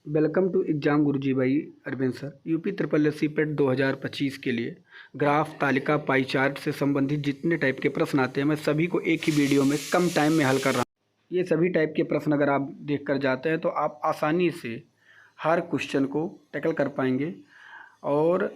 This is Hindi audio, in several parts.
वेलकम टू एग्जाम गुरुजी भाई Arvind sir. UP triple S C PET 2025 के लिए ग्राफ, तालिका, पाई चार्ट से संबंधित जितने टाइप के प्रश्न आते हैं मैं सभी को एक ही वीडियो में कम टाइम में हल कर रहा हूँ। ये सभी टाइप के प्रश्न अगर आप देख कर जाते हैं तो आप आसानी से हर क्वेश्चन को टैकल कर पाएंगे। और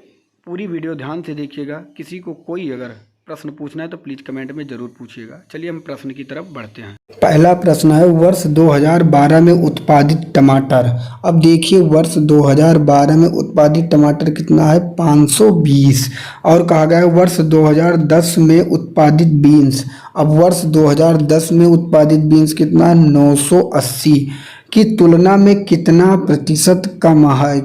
पूरी वीडियो ध्यान से देखिएगा। किसी को कोई अगर प्रश्न पूछना है तो प्लीज़ कमेंट में ज़रूर पूछिएगा। चलिए हम प्रश्न की तरफ बढ़ते हैं। पहला प्रश्न है वर्ष 2012 में उत्पादित टमाटर। अब देखिए वर्ष 2012 में उत्पादित टमाटर कितना है 520। और कहा गया है वर्ष 2010 में उत्पादित बीन्स। अब वर्ष 2010 में उत्पादित बीन्स कितना है 980 की तुलना में कितना प्रतिशत कम है।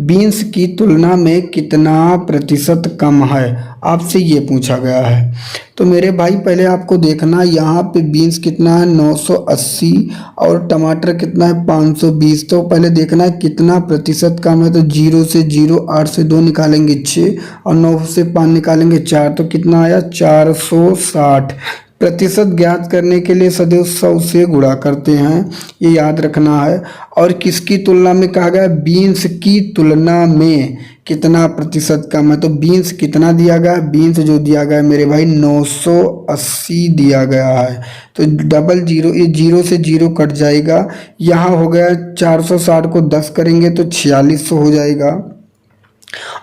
बीन्स की तुलना में कितना प्रतिशत कम है आपसे ये पूछा गया है। तो मेरे भाई पहले आपको देखना यहाँ पे बीन्स कितना है 980 और टमाटर कितना है 520। तो पहले देखना है कितना प्रतिशत कम है। तो 0 से 0, 8 से 2 निकालेंगे 6 और 9 से 5 निकालेंगे 4। तो कितना आया 460। प्रतिशत ज्ञात करने के लिए सदैव 100 से गुणा करते हैं, ये याद रखना है। और किसकी तुलना में कहा गया बीन्स की तुलना में कितना प्रतिशत कम है। तो बीन्स कितना दिया गया है, बीन्स जो दिया गया है मेरे भाई 980 दिया गया है। तो डबल जीरो, ये 0 से 0 कट जाएगा। यहाँ हो गया 460 को 10 करेंगे तो 4600 हो जाएगा।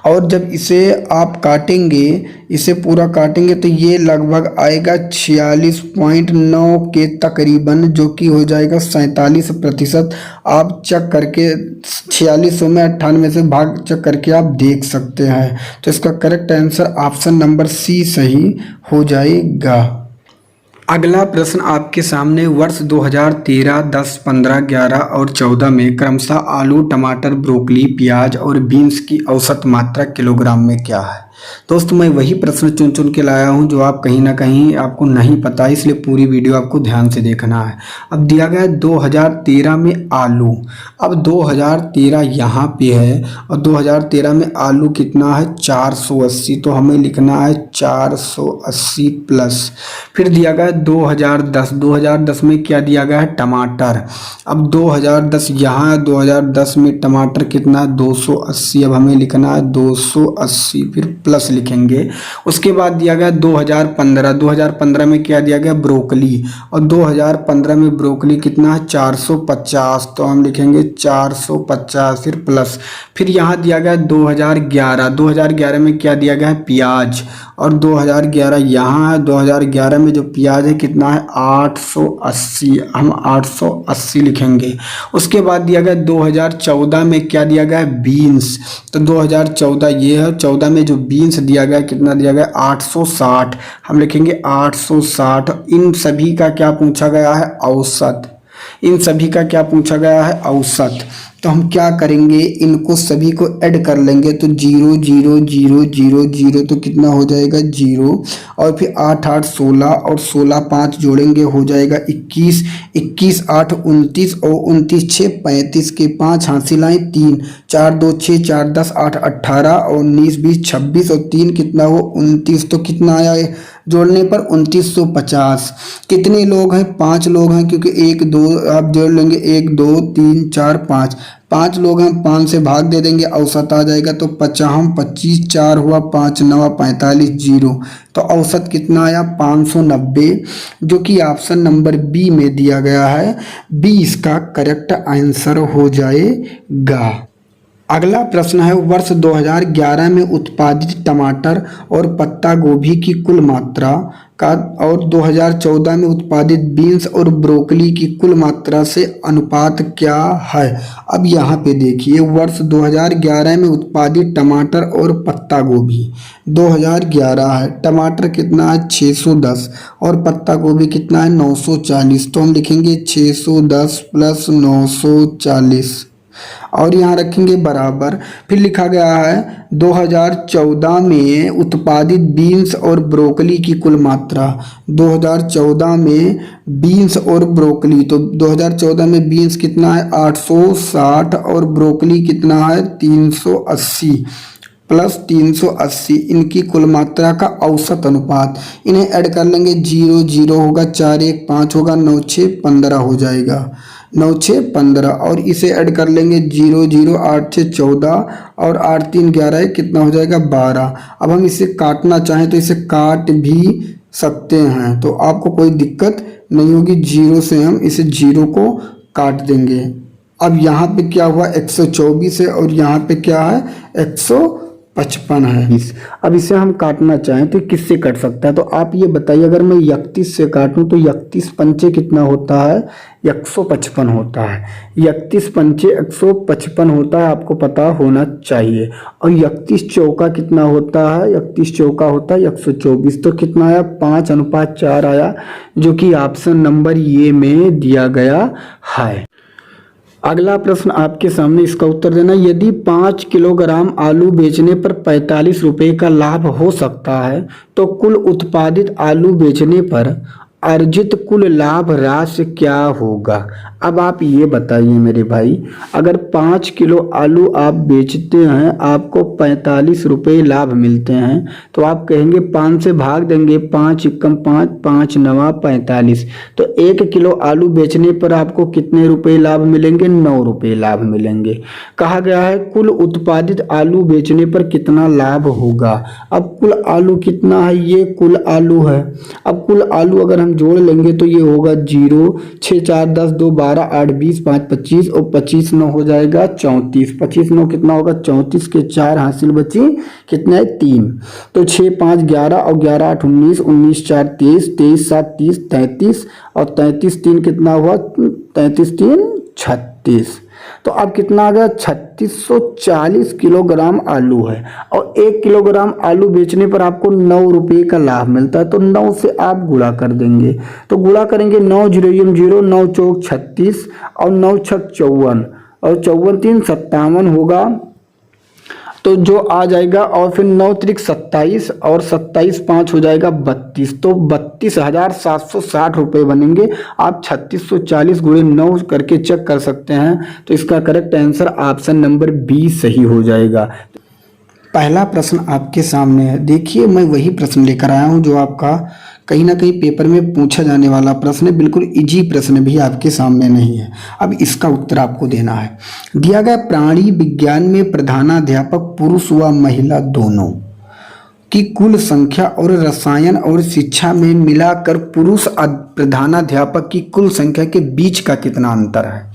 और जब इसे आप काटेंगे, इसे पूरा काटेंगे तो ये लगभग आएगा 46.9 के तकरीबन, जो कि हो जाएगा 47%। आप चेक करके 4600 में 98 से भाग चेक करके आप देख सकते हैं। तो इसका correct answer option number C सही हो जाएगा। अगला प्रश्न आपके सामने वर्ष 2013, 10, 15, 11 और 14 में क्रमशः आलू, टमाटर, ब्रोकली, प्याज और बीन्स की औसत मात्रा किलोग्राम में क्या है। दोस्तों मैं वही प्रश्न चुन चुन के लाया हूं जो आप कहीं ना कहीं आपको नहीं पता, इसलिए पूरी वीडियो आपको ध्यान से देखना है। अब दिया गया है 2013 में आलू। अब 2013 यहाँ पे है और 2013 में आलू कितना है 480। तो हमें लिखना है 480 प्लस। फिर दिया गया है 2010। 2010 में क्या दिया गया है टमाटर। अब 2010 यहाँ है, 2010 में टमाटर कितना है 280। अब हमें लिखना है 280 फिर प्लस लिखेंगे। उसके बाद दिया गया 2015। 2015 में क्या दिया गया ब्रोकली। और 2015 में ब्रोकली कितना है 450। तो हम लिखेंगे 450 फिर प्लस। फिर यहाँ दिया गया 2011। 2011 में क्या दिया गया है प्याज। और 2011 यहाँ है, 2011 में जो प्याज है कितना है 880। हम 880 लिखेंगे। उसके बाद दिया गया 2014 में क्या दिया गया है बीन्स। तो 2014 ये है, 14 में जो बीन्स दिया गया कितना दिया गया 860। हम लिखेंगे 860। इन सभी का क्या पूछा गया है औसत। इन सभी का क्या पूछा गया है औसत। तो हम क्या करेंगे इनको सभी को ऐड कर लेंगे। तो 0 0 0 0 0 तो कितना हो जाएगा 0। और फिर 8 8 16 और 16 5 जोड़ेंगे हो जाएगा 21। 21 8 29 और 29 6 35 के 5 हासिल आए 3 4 2 6 4 10 8 18 और 19 20 26 और 3 कितना हो 29। तो कितना आया है जोड़ने पर 2950। कितने लोग हैं 5 लोग हैं, क्योंकि 1 2 आप जोड़ लेंगे 1 2 3 4 5 5 लोग हैं, 5 से भाग दे देंगे औसत आ जाएगा। तो 50 25 4 हुआ 5 9 45 0। तो औसत कितना आया 590, जो कि ऑप्शन नंबर बी में दिया गया है। बी इसका करेक्ट आंसर हो जाएगा। अगला प्रश्न है वर्ष 2011 में उत्पादित टमाटर और पत्ता गोभी की कुल मात्रा का और 2014 में उत्पादित बीन्स और ब्रोकली की कुल मात्रा से अनुपात क्या है। अब यहाँ पे देखिए वर्ष 2011 में उत्पादित टमाटर और पत्ता गोभी 2011 है। टमाटर कितना है 610 और पत्ता गोभी कितना है 940। तो हम लिखेंगे 610 प्लस 940 और यहाँ रखेंगे बराबर। फिर लिखा गया है 2014 में उत्पादित बीन्स और ब्रोकली की कुल मात्रा। 2014 में बीन्स और ब्रोकली, तो 2014 में बीन्स कितना है 860 और ब्रोकली कितना है 380 प्लस 380। इनकी कुल मात्रा का औसत अनुपात, इन्हें ऐड कर लेंगे 0 0 होगा 4 1 5 होगा 9 6 15 हो जाएगा। 9 6 15 और इसे ऐड कर लेंगे 0 0 8 6 14 और 8 3 11 है, कितना हो जाएगा 12। अब हम इसे काटना चाहें तो इसे काट भी सकते हैं, तो आपको कोई दिक्कत नहीं होगी। 0 से हम इसे 0 को काट देंगे। अब यहाँ पे क्या हुआ 124 है और यहाँ पे क्या है 155 है। अब इसे हम काटना चाहें तो किससे कट सकता है, तो आप ये बताइए। अगर मैं 31 से काटूं तो 31 पंचे कितना होता है 155 होता है। 31 पंचे 155 होता है, आपको पता होना चाहिए। और 31 चौका कितना होता है, 31 चौका होता है 124। तो कितना आया 5:4 आया, जो कि ऑप्शन नंबर ये में दिया गया है। अगला प्रश्न आपके सामने, इसका उत्तर देना। यदि 5 किलोग्राम आलू बेचने पर 45 रुपये का लाभ हो सकता है तो कुल उत्पादित आलू बेचने पर अर्जित कुल लाभ राशि क्या होगा। अब आप ये बताइए मेरे भाई, अगर 5 किलो आलू आप बेचते हैं, आपको 45 रुपये लाभ मिलते हैं, तो आप कहेंगे 5 से भाग देंगे, 5 एकम 5, 5 नवा 45। तो 1 किलो आलू बेचने पर आपको कितने रुपए लाभ मिलेंगे, 9 रुपये लाभ मिलेंगे। कहा गया है कुल उत्पादित आलू बेचने पर कितना लाभ होगा। अब कुल आलू कितना है, ये कुल आलू है। अब कुल आलू अगर हम जोड़ लेंगे तो ये होगा 0 6 4 10 2 12 8 20 5 25 और 25 9 हो जाएगा 34। 25 9 कितना होगा 34 के 4 हासिल बची कितना है 3। तो 6 5 11 और 11 8 19, 19 4 23, 23 7 30, 33 और 33 3 कितना हुआ 33 3 36। तो अब कितना आ गया 3640 किलोग्राम आलू है और 1 किलोग्राम आलू बेचने पर आपको 9 रुपये का लाभ मिलता है। तो 9 से आप गुणा कर देंगे, तो गुणा करेंगे 9 0 0, 9 चौक 36 और 9 छक 54 और 54 3 57 होगा, तो जो आ जाएगा। और फिर 9 त्रिक 27 और 27 5 हो जाएगा 32, तो 32,760 रुपये बनेंगे। आप 3640 गुणे 9 करके चेक कर सकते हैं, तो इसका correct answer option number B सही हो जाएगा। पहला प्रश्न आपके सामने है, देखिए मैं वही प्रश्न लेकर आया हूं जो आपका कहीं ना कहीं पेपर में पूछा जाने वाला प्रश्न है। बिल्कुल इजी प्रश्न भी आपके सामने नहीं है। अब इसका उत्तर आपको देना है। दिया गया प्राणी विज्ञान में प्रधानाध्यापक पुरुष व महिला दोनों की कुल संख्या और रसायन और शिक्षा में मिलाकर पुरुष प्रधानाध्यापक की कुल संख्या के बीच का कितना अंतर है।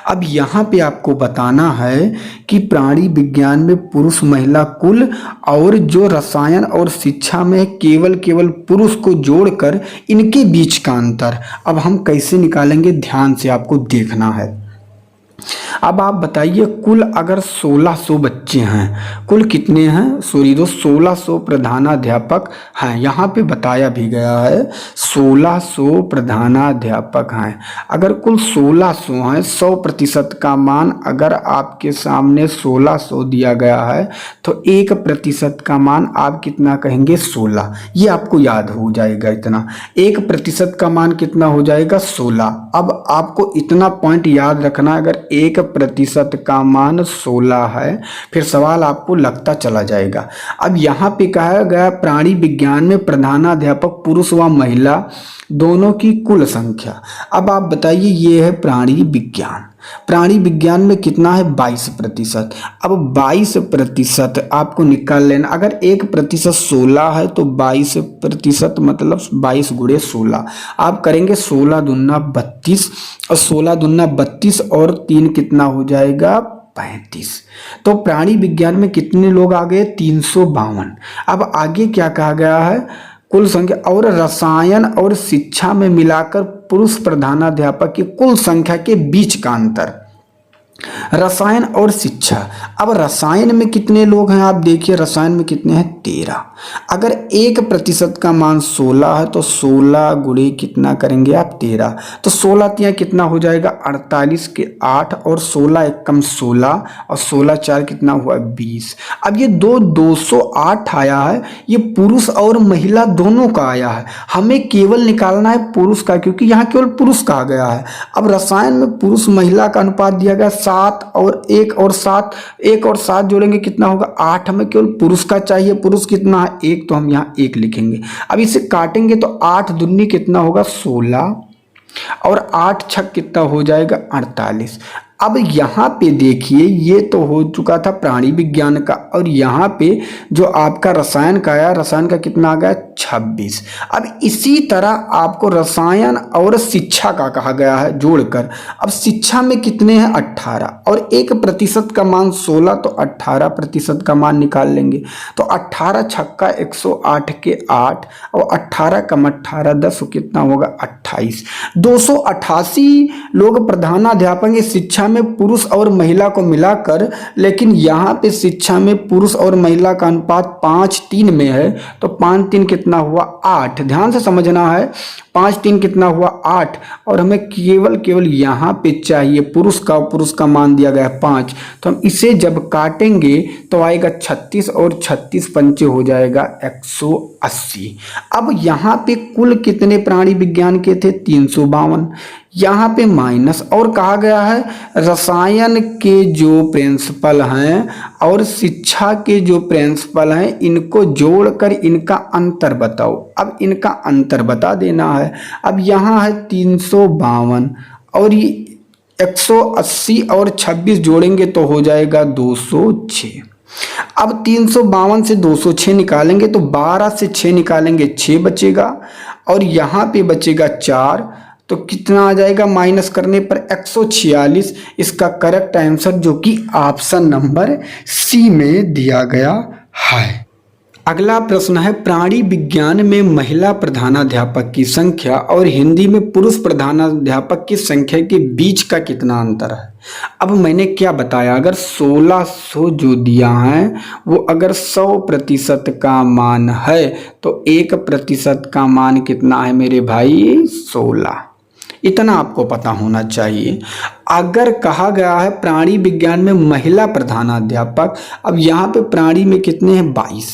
अब यहाँ पे आपको बताना है कि प्राणी विज्ञान में पुरुष महिला कुल और जो रसायन और शिक्षा में केवल पुरुष को जोड़कर इनके बीच का अंतर। अब हम कैसे निकालेंगे, ध्यान से आपको देखना है। अब आप बताइए कुल अगर 1600 बच्चे हैं, कुल कितने हैं, सॉरी दोस्त 1600 प्रधानाध्यापक हैं। यहाँ पे बताया भी गया है 1600 प्रधानाध्यापक हैं। अगर कुल 1600 हैं, 100% का मान अगर आपके सामने 1600 दिया गया है तो 1% का मान आप कितना कहेंगे 16। ये आपको याद हो जाएगा इतना, 1% का मान कितना हो जाएगा 16। अब आपको इतना पॉइंट याद रखना, अगर 1% का मान 16 है, फिर सवाल आपको लगता चला जाएगा। अब यहाँ पे कहा गया प्राणी विज्ञान में प्रधानाध्यापक पुरुष व महिला दोनों की कुल संख्या। अब आप बताइए, ये है प्राणी विज्ञान। प्राणी विज्ञान में कितना है 22%। अब 22% आपको निकाल लेना। अगर 1% 16 है तो 22% मतलब 22 गुणे 16। आप करेंगे 16 दूना 32 और 16 दूना 32 और 3 कितना हो जाएगा 35। तो प्राणी विज्ञान में कितने लोग आ गए 352। अब आगे क्या कहा गया है, कुल संख्या और रसायन और शिक्षा में मिलाकर पुरुष प्रधानाध्यापक की कुल संख्या के बीच का अंतर। रसायन और शिक्षा, अब रसायन में कितने लोग हैं आप देखिए, रसायन में कितने हैं 13। अगर 1% का मान 16 है तो 16 गुणे कितना करेंगे आप 13, तो 16 तिया कितना हो जाएगा 48 के 8 और 16 एकम 16 और 16 4 कितना हुआ 20। अब ये 208 आया है, ये पुरुष और महिला दोनों का आया है। हमें केवल निकालना है पुरुष का, क्योंकि यहाँ केवल पुरुष कहा गया है। अब रसायन में पुरुष महिला का अनुपात दिया गया 7 और 1 और 7, 1 और 7 जोड़ेंगे कितना होगा 8। हमें केवल पुरुष का चाहिए, पुरुष कितना है 1, तो हम यहाँ 1 लिखेंगे। अब इसे काटेंगे तो 8 दूनी कितना होगा 16 और 8 छक कितना हो जाएगा 48। अब यहाँ पे देखिए ये तो हो चुका था प्राणी विज्ञान का, और यहाँ पे जो आपका रसायन का आया, रसायन का कितना आ गया 26। अब इसी तरह आपको रसायन और शिक्षा का कहा गया है जोड़कर। अब शिक्षा में कितने हैं 18, और 1% का मान 16, तो 18% का मान निकाल लेंगे। तो 18 छक्का 108 के 8, और 18 कम 18 10, कितना होगा 28। 288 लोग प्रधानाध्यापक हैं शिक्षा में पुरुष और महिला को मिलाकर, लेकिन यहाँ पे शिक्षा में पुरुष और महिला का अनुपात 5:3 में है। तो 5:3 कितना हुआ 8। ध्यान से समझना है, 5:3 कितना हुआ 8, और हमें केवल यहाँ पे चाहिए पुरुष का मान दिया गया है 5। तो हम इसे जब काटेंगे तो आएगा 36, और 36 पंचे हो जाएगा 180। अब यहाँ पे कुल कितने प्राणी विज्ञान के थे 352, यहाँ पे माइनस, और कहा गया है रसायन के जो प्रिंसिपल हैं और शिक्षा के जो प्रिंसिपल हैं इनको जोड़कर इनका अंतर बताओ। अब इनका अंतर बता देना है। अब यहाँ है 352, और ये 180 और 26 जोड़ेंगे तो हो जाएगा 206। अब 352 से 206 निकालेंगे तो 12 से 6 निकालेंगे 6 बचेगा, और यहाँ पे बचेगा 4, तो कितना आ जाएगा माइनस करने पर 146। इसका करेक्ट आंसर जो कि ऑप्शन नंबर सी में दिया गया है। अगला प्रश्न है प्राणी विज्ञान में महिला प्रधानाध्यापक की संख्या और हिंदी में पुरुष प्रधानाध्यापक की संख्या के बीच का कितना अंतर है। अब मैंने क्या बताया, अगर 1600 जो दिया है वो अगर 100% का मान है तो 1% का मान कितना है मेरे भाई 16। इतना आपको पता होना चाहिए। अगर कहा गया है प्राणी विज्ञान में महिला प्रधानाध्यापक, अब यहाँ पे प्राणी में कितने हैं 22।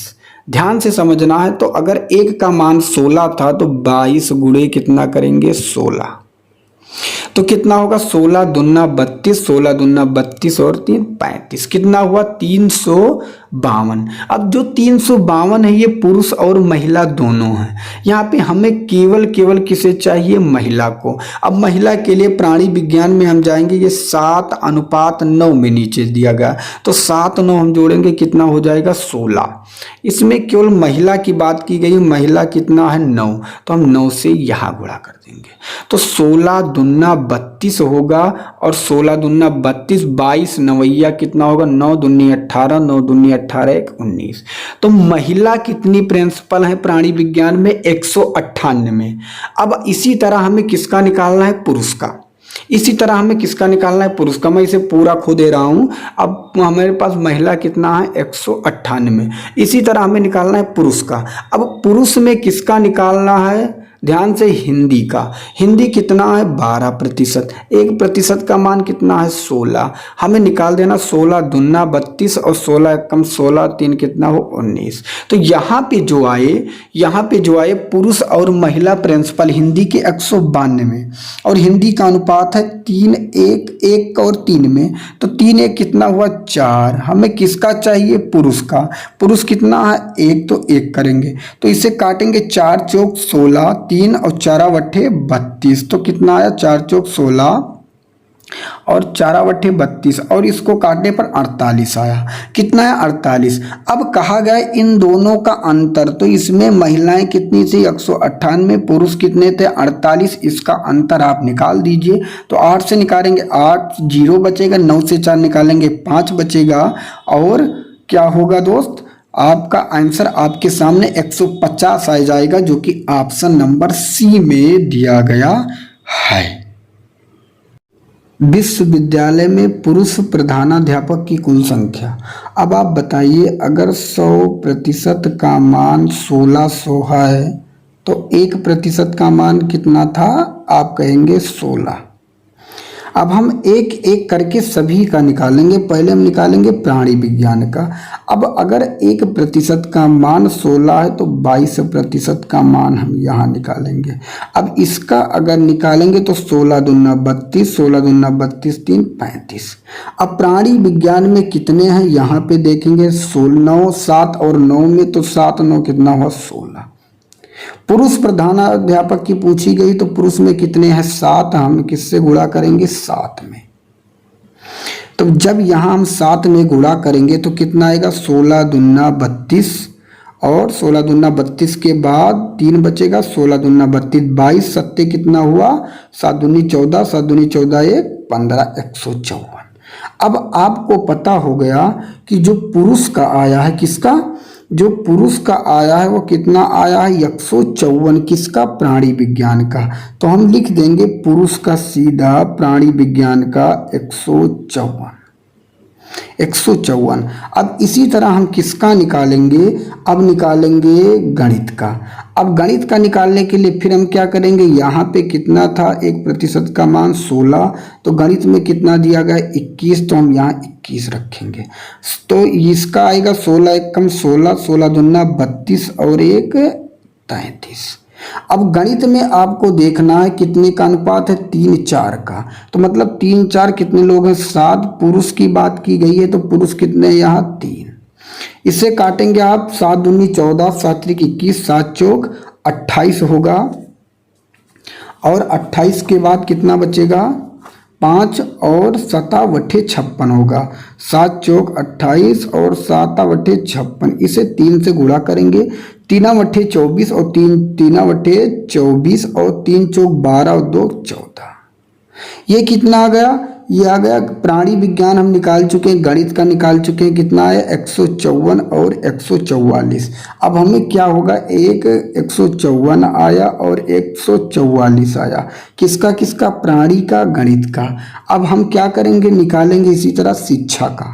ध्यान से समझना है, तो अगर 1 का मान 16 था तो 22 गुणे कितना करेंगे 16, तो कितना होगा 16 दूना 32, 16 दूना 32 और 3 35, कितना हुआ 352। अब जो 352 है ये पुरुष और महिला दोनों हैं। यहाँ पे हमें केवल किसे चाहिए महिला को। अब महिला के लिए प्राणी विज्ञान में हम जाएंगे, ये 7:9 में नीचे दिया गया, तो 7 9 हम जोड़ेंगे कितना हो जाएगा 16। इसमें केवल महिला की बात की गई, महिला कितना है 9, तो हम 9 से यहाँ गुणा कर देंगे, तो 16 दूना 32 होगा, और 16 दूना 32, 22 नवैया कितना होगा 9 दूनी 18, 9 दूनी 18 1 19। तो महिला कितनी प्रिंसिपल है प्राणी विज्ञान में 198। अब इसी तरह हमें किसका निकालना है पुरुष का, इसी तरह हमें किसका निकालना है पुरुष का। मैं इसे पूरा खो दे रहा हूं। अब हमारे पास महिला कितना है 198, इसी तरह हमें निकालना है पुरुष का। अब पुरुष में किसका निकालना है, ध्यान से हिंदी का। हिंदी कितना है 12%, 1% का मान कितना है 16, हमें निकाल देना 16 दूना 32 और 16 कम 16 3 कितना हो 19। तो यहाँ पे जो आए पुरुष और महिला प्रिंसिपल हिंदी के 192 में, और हिंदी का अनुपात है 3 1 1 और 3 में, तो 3 1 कितना हुआ 4। हमें किसका चाहिए पुरुष का, पुरुष कितना है 1, तो 1 करेंगे, तो इसे काटेंगे 4 चौक 16, 3 और 4 बट्ठे 32, तो कितना आया 4 चौक 16 और 4 बट्ठे 32, और इसको काटने पर 48 आया। कितना है 48। अब कहा गया इन दोनों का अंतर, तो इसमें महिलाएं कितनी थी 198, पुरुष कितने थे 48, इसका अंतर आप निकाल दीजिए। तो 8 से निकालेंगे 8 0 बचेगा, 9 से 4 निकालेंगे 5 बचेगा, और क्या होगा दोस्त आपका आंसर आपके सामने 150 आ जाएगा, जो कि ऑप्शन नंबर सी में दिया गया है। विश्वविद्यालय में पुरुष प्रधानाध्यापक की कुल संख्या। अब आप बताइए अगर 100% का मान 1600 है तो 1% का मान कितना था, आप कहेंगे 16। अब हम एक एक करके सभी का निकालेंगे। पहले हम निकालेंगे प्राणी विज्ञान का। अब अगर 1% का मान 16 है तो 22% का मान हम यहाँ निकालेंगे। अब इसका अगर निकालेंगे तो 16 दूना 32, 16 दूना 32 3 35। अब प्राणी विज्ञान में कितने हैं यहाँ पे देखेंगे 16 9 7 और 9 में, तो 7 9 कितना हुआ 16। पुरुष प्रधानाध्यापक की पूछी गई तो पुरुष में कितने हैं 7, हम किससे गुणा करेंगे 7 में। तो जब यहाँ हम 7 में गुणा करेंगे तो कितना आएगा 16 दूना 32 और 16 दूना 32 के बाद 3 बचेगा 16 दूना 32 22 सत्ते कितना हुआ 7 दूनी 14 7 दूनी 14 1 15 154। अब आपको पता हो गया कि जो पुरुष का आया है किसका, जो पुरुष का आया है वो कितना आया है 154 किसका प्राणी विज्ञान का। तो हम लिख देंगे पुरुष का सीधा प्राणी विज्ञान का 154। अब इसी तरह हम किसका निकालेंगे, अब निकालेंगे गणित का। अब गणित का निकालने के लिए फिर हम क्या करेंगे, यहाँ पे कितना था 1% का मान 16, तो गणित में कितना दिया गया 21, तो हम यहाँ 21 रखेंगे। तो इसका आएगा 16 एकम 16, 16 दूना 32 और 1 33। अब गणित में आपको देखना है कितने का अनुपात है 3-4 का। तो मतलब 3-4 कितने लोग हैं 7, पुरुष की बात की गई है तो पुरुष कितने यहाँ 3। इसे काटेंगे आप 7 दूनी 14 7 त्रिक 21 7 चौक 28 होगा और 28 के बाद कितना बचेगा 5 और 7 बटे 56 होगा। 7 चौक 28 और 7 बटे 56, इसे 3 से गुणा करेंगे 3 बटे 24 और 3 बटे 24 और 3 चौक 12 और 2 14। ये कितना आ गया, ये आ गया प्राणी विज्ञान हम निकाल चुके हैं, गणित का निकाल चुके हैं, कितना है 154 और 144। अब हमें क्या होगा, एक 154 आया और 144 आया, किसका किसका प्राणी का गणित का। अब हम क्या करेंगे, निकालेंगे इसी तरह शिक्षा का,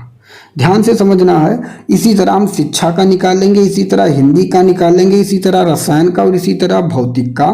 ध्यान से समझना है। इसी तरह हम शिक्षा का निकालेंगे, इसी तरह हिंदी का निकालेंगे, इसी तरह रसायन का और इसी तरह भौतिक का।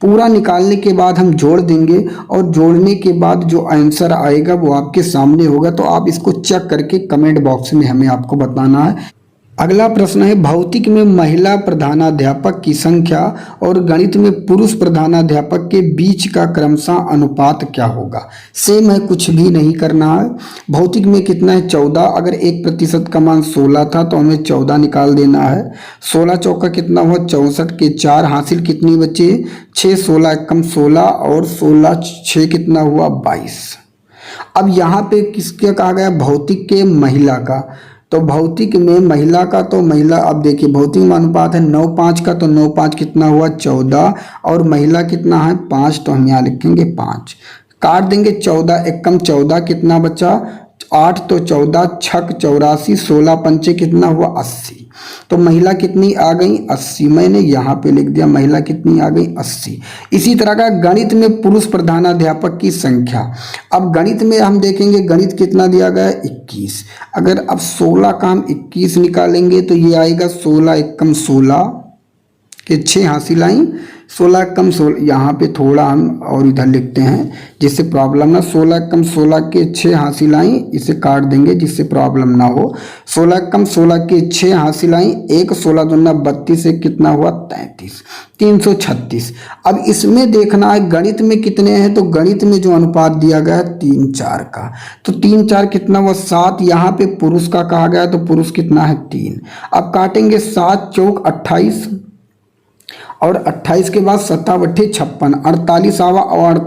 पूरा निकालने के बाद हम जोड़ देंगे और जोड़ने के बाद जो आंसर आएगा वो आपके सामने होगा। तो आप इसको चेक करके कमेंट बॉक्स में हमें आपको बताना है। अगला प्रश्न है, भौतिक में महिला प्रधानाध्यापक की संख्या और गणित में पुरुष प्रधानाध्यापक के बीच का क्रमशः अनुपात क्या होगा। सेम है, कुछ भी नहीं करना है। भौतिक में कितना है 14, अगर 1% का मान 16 था तो हमें 14 निकाल देना है। 16 चौका कितना हुआ 64 के 4 हासिल कितनी बचे 6, 16 एकम 16 और 16 6 कितना हुआ 22। अब यहाँ पे किसके कहा गया, भौतिक के महिला का। तो भौतिक में महिला का, तो महिला अब देखिए भौतिक में अनुपात है 9-5 का, तो 9-5 कितना हुआ 14 और महिला कितना है 5, तो हम यहाँ लिखेंगे 5। काट देंगे 14 एकम 14 कितना बचा 8, तो 14 छक 84 16 पंचे कितना हुआ 80। तो महिला कितनी आ गई 80, मैंने यहाँ पे लिख दिया महिला कितनी आ गई 80। इसी तरह का गणित में पुरुष प्रधानाध्यापक की संख्या। अब गणित में हम देखेंगे गणित कितना दिया गया 21, अगर अब 16 का हम 21 निकालेंगे तो ये आएगा 16 एकम 16 के 6 हासिल आई, 16 कम 16 यहाँ पे थोड़ा हम और इधर लिखते हैं जिससे प्रॉब्लम ना, 16 कम 16 के 6 हासिल आई, इसे काट देंगे जिससे प्रॉब्लम ना हो। 16 कम 16 के 6 हासिल आई, 1 16 दूना 32 से कितना हुआ 33, 336। अब इसमें देखना है गणित में कितने हैं, तो गणित में जो अनुपात दिया गया है 3-4 का, तो 3-4 कितना हुआ 7। यहाँ पे पुरुष का कहा गया तो पुरुष कितना है 3। अब काटेंगे 7 चौक 28 और 28 के बाद 7 बटे 56 48 आवा और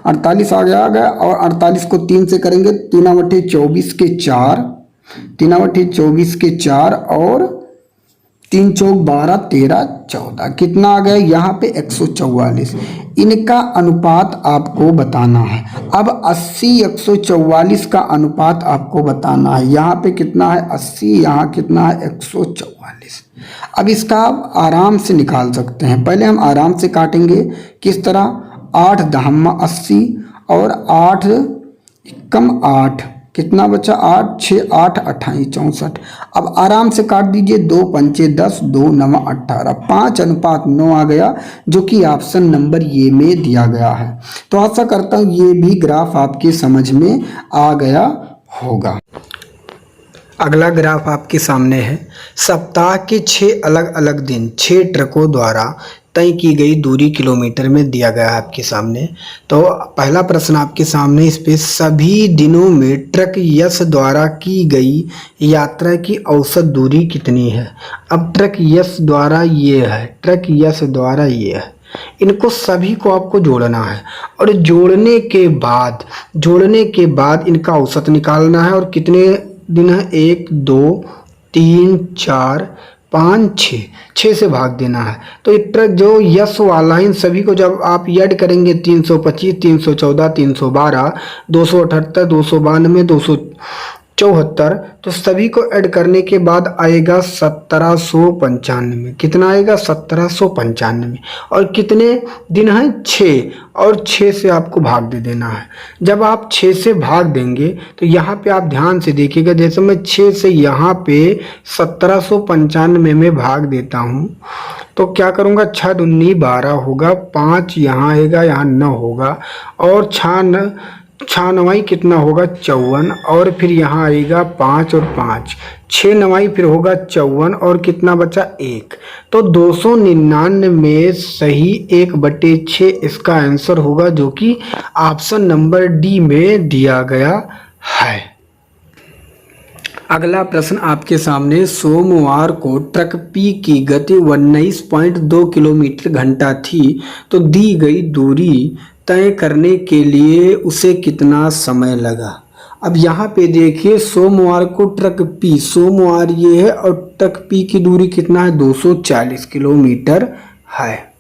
48 आ गया और 48 को 3 से करेंगे 3 बटे 24 के 4, 3 बटे 24 के 4 और 3 चौक 12 13 14 कितना आ गया यहाँ पे 144। इनका अनुपात आपको बताना है। अब 80 144 का अनुपात आपको बताना है। यहाँ पे कितना है 80, यहाँ कितना है 144। अब इसका आप आराम से निकाल सकते हैं। पहले हम आराम से काटेंगे, किस तरह 8 दहम्मा 80 और 8 कम 8 कितना बचा 8 6 8 28 64। अब आराम से काट दीजिए, 2 पंचे 10 2 9 18 5:9 आ गया, जो कि ऑप्शन नंबर ये में दिया गया है। तो आशा करता हूँ ये भी ग्राफ आपके समझ में आ गया होगा। अगला ग्राफ आपके सामने है। सप्ताह के 6 अलग अलग दिन 6 ट्रकों द्वारा तय की गई दूरी किलोमीटर में दिया गया है आपके सामने। तो पहला प्रश्न आपके सामने, इस पे सभी दिनों में ट्रक यश द्वारा की गई यात्रा की औसत दूरी कितनी है। अब ट्रक यश द्वारा ये है, ट्रक यश द्वारा ये है, इनको सभी को आपको जोड़ना है और जोड़ने के बाद इनका औसत निकालना है। और कितने दिन है, 1 2 3 4 5 6 से भाग देना है। तो ये ट्रक जो यश वाला है, इन सभी को जब आप ऐड करेंगे 325 314 312 278 292 274, तो सभी को ऐड करने के बाद आएगा 1795। कितना आएगा, 1795। और कितने दिन हैं, 6, और 6 से आपको भाग दे देना है। जब आप 6 से भाग देंगे तो यहाँ पे आप ध्यान से देखिएगा, जैसे मैं 6 से यहाँ पे 1795 में भाग देता हूँ तो क्या करूँगा, 6 दूनी 12 होगा, 5 यहाँ आएगा, यहाँ 9 होगा, और 6 नवाई कितना होगा, 54, और फिर यहाँ आएगा 5 और 5, 6 नवाई फिर होगा 54, और कितना बचा, 1। तो 299 सही 1/6 इसका आंसर होगा, जो कि ऑप्शन नंबर डी में दिया गया है। अगला प्रश्न आपके सामने, सोमवार को ट्रक पी की गति 19.2 किलोमीटर घंटा थी, तो दी गई दूरी तय करने के लिए उसे कितना समय लगा। अब यहाँ पे देखिए, सोमवार को ट्रक पी, सोमवार ये है, और ट्रक पी की दूरी कितना है, 240 किलोमीटर है,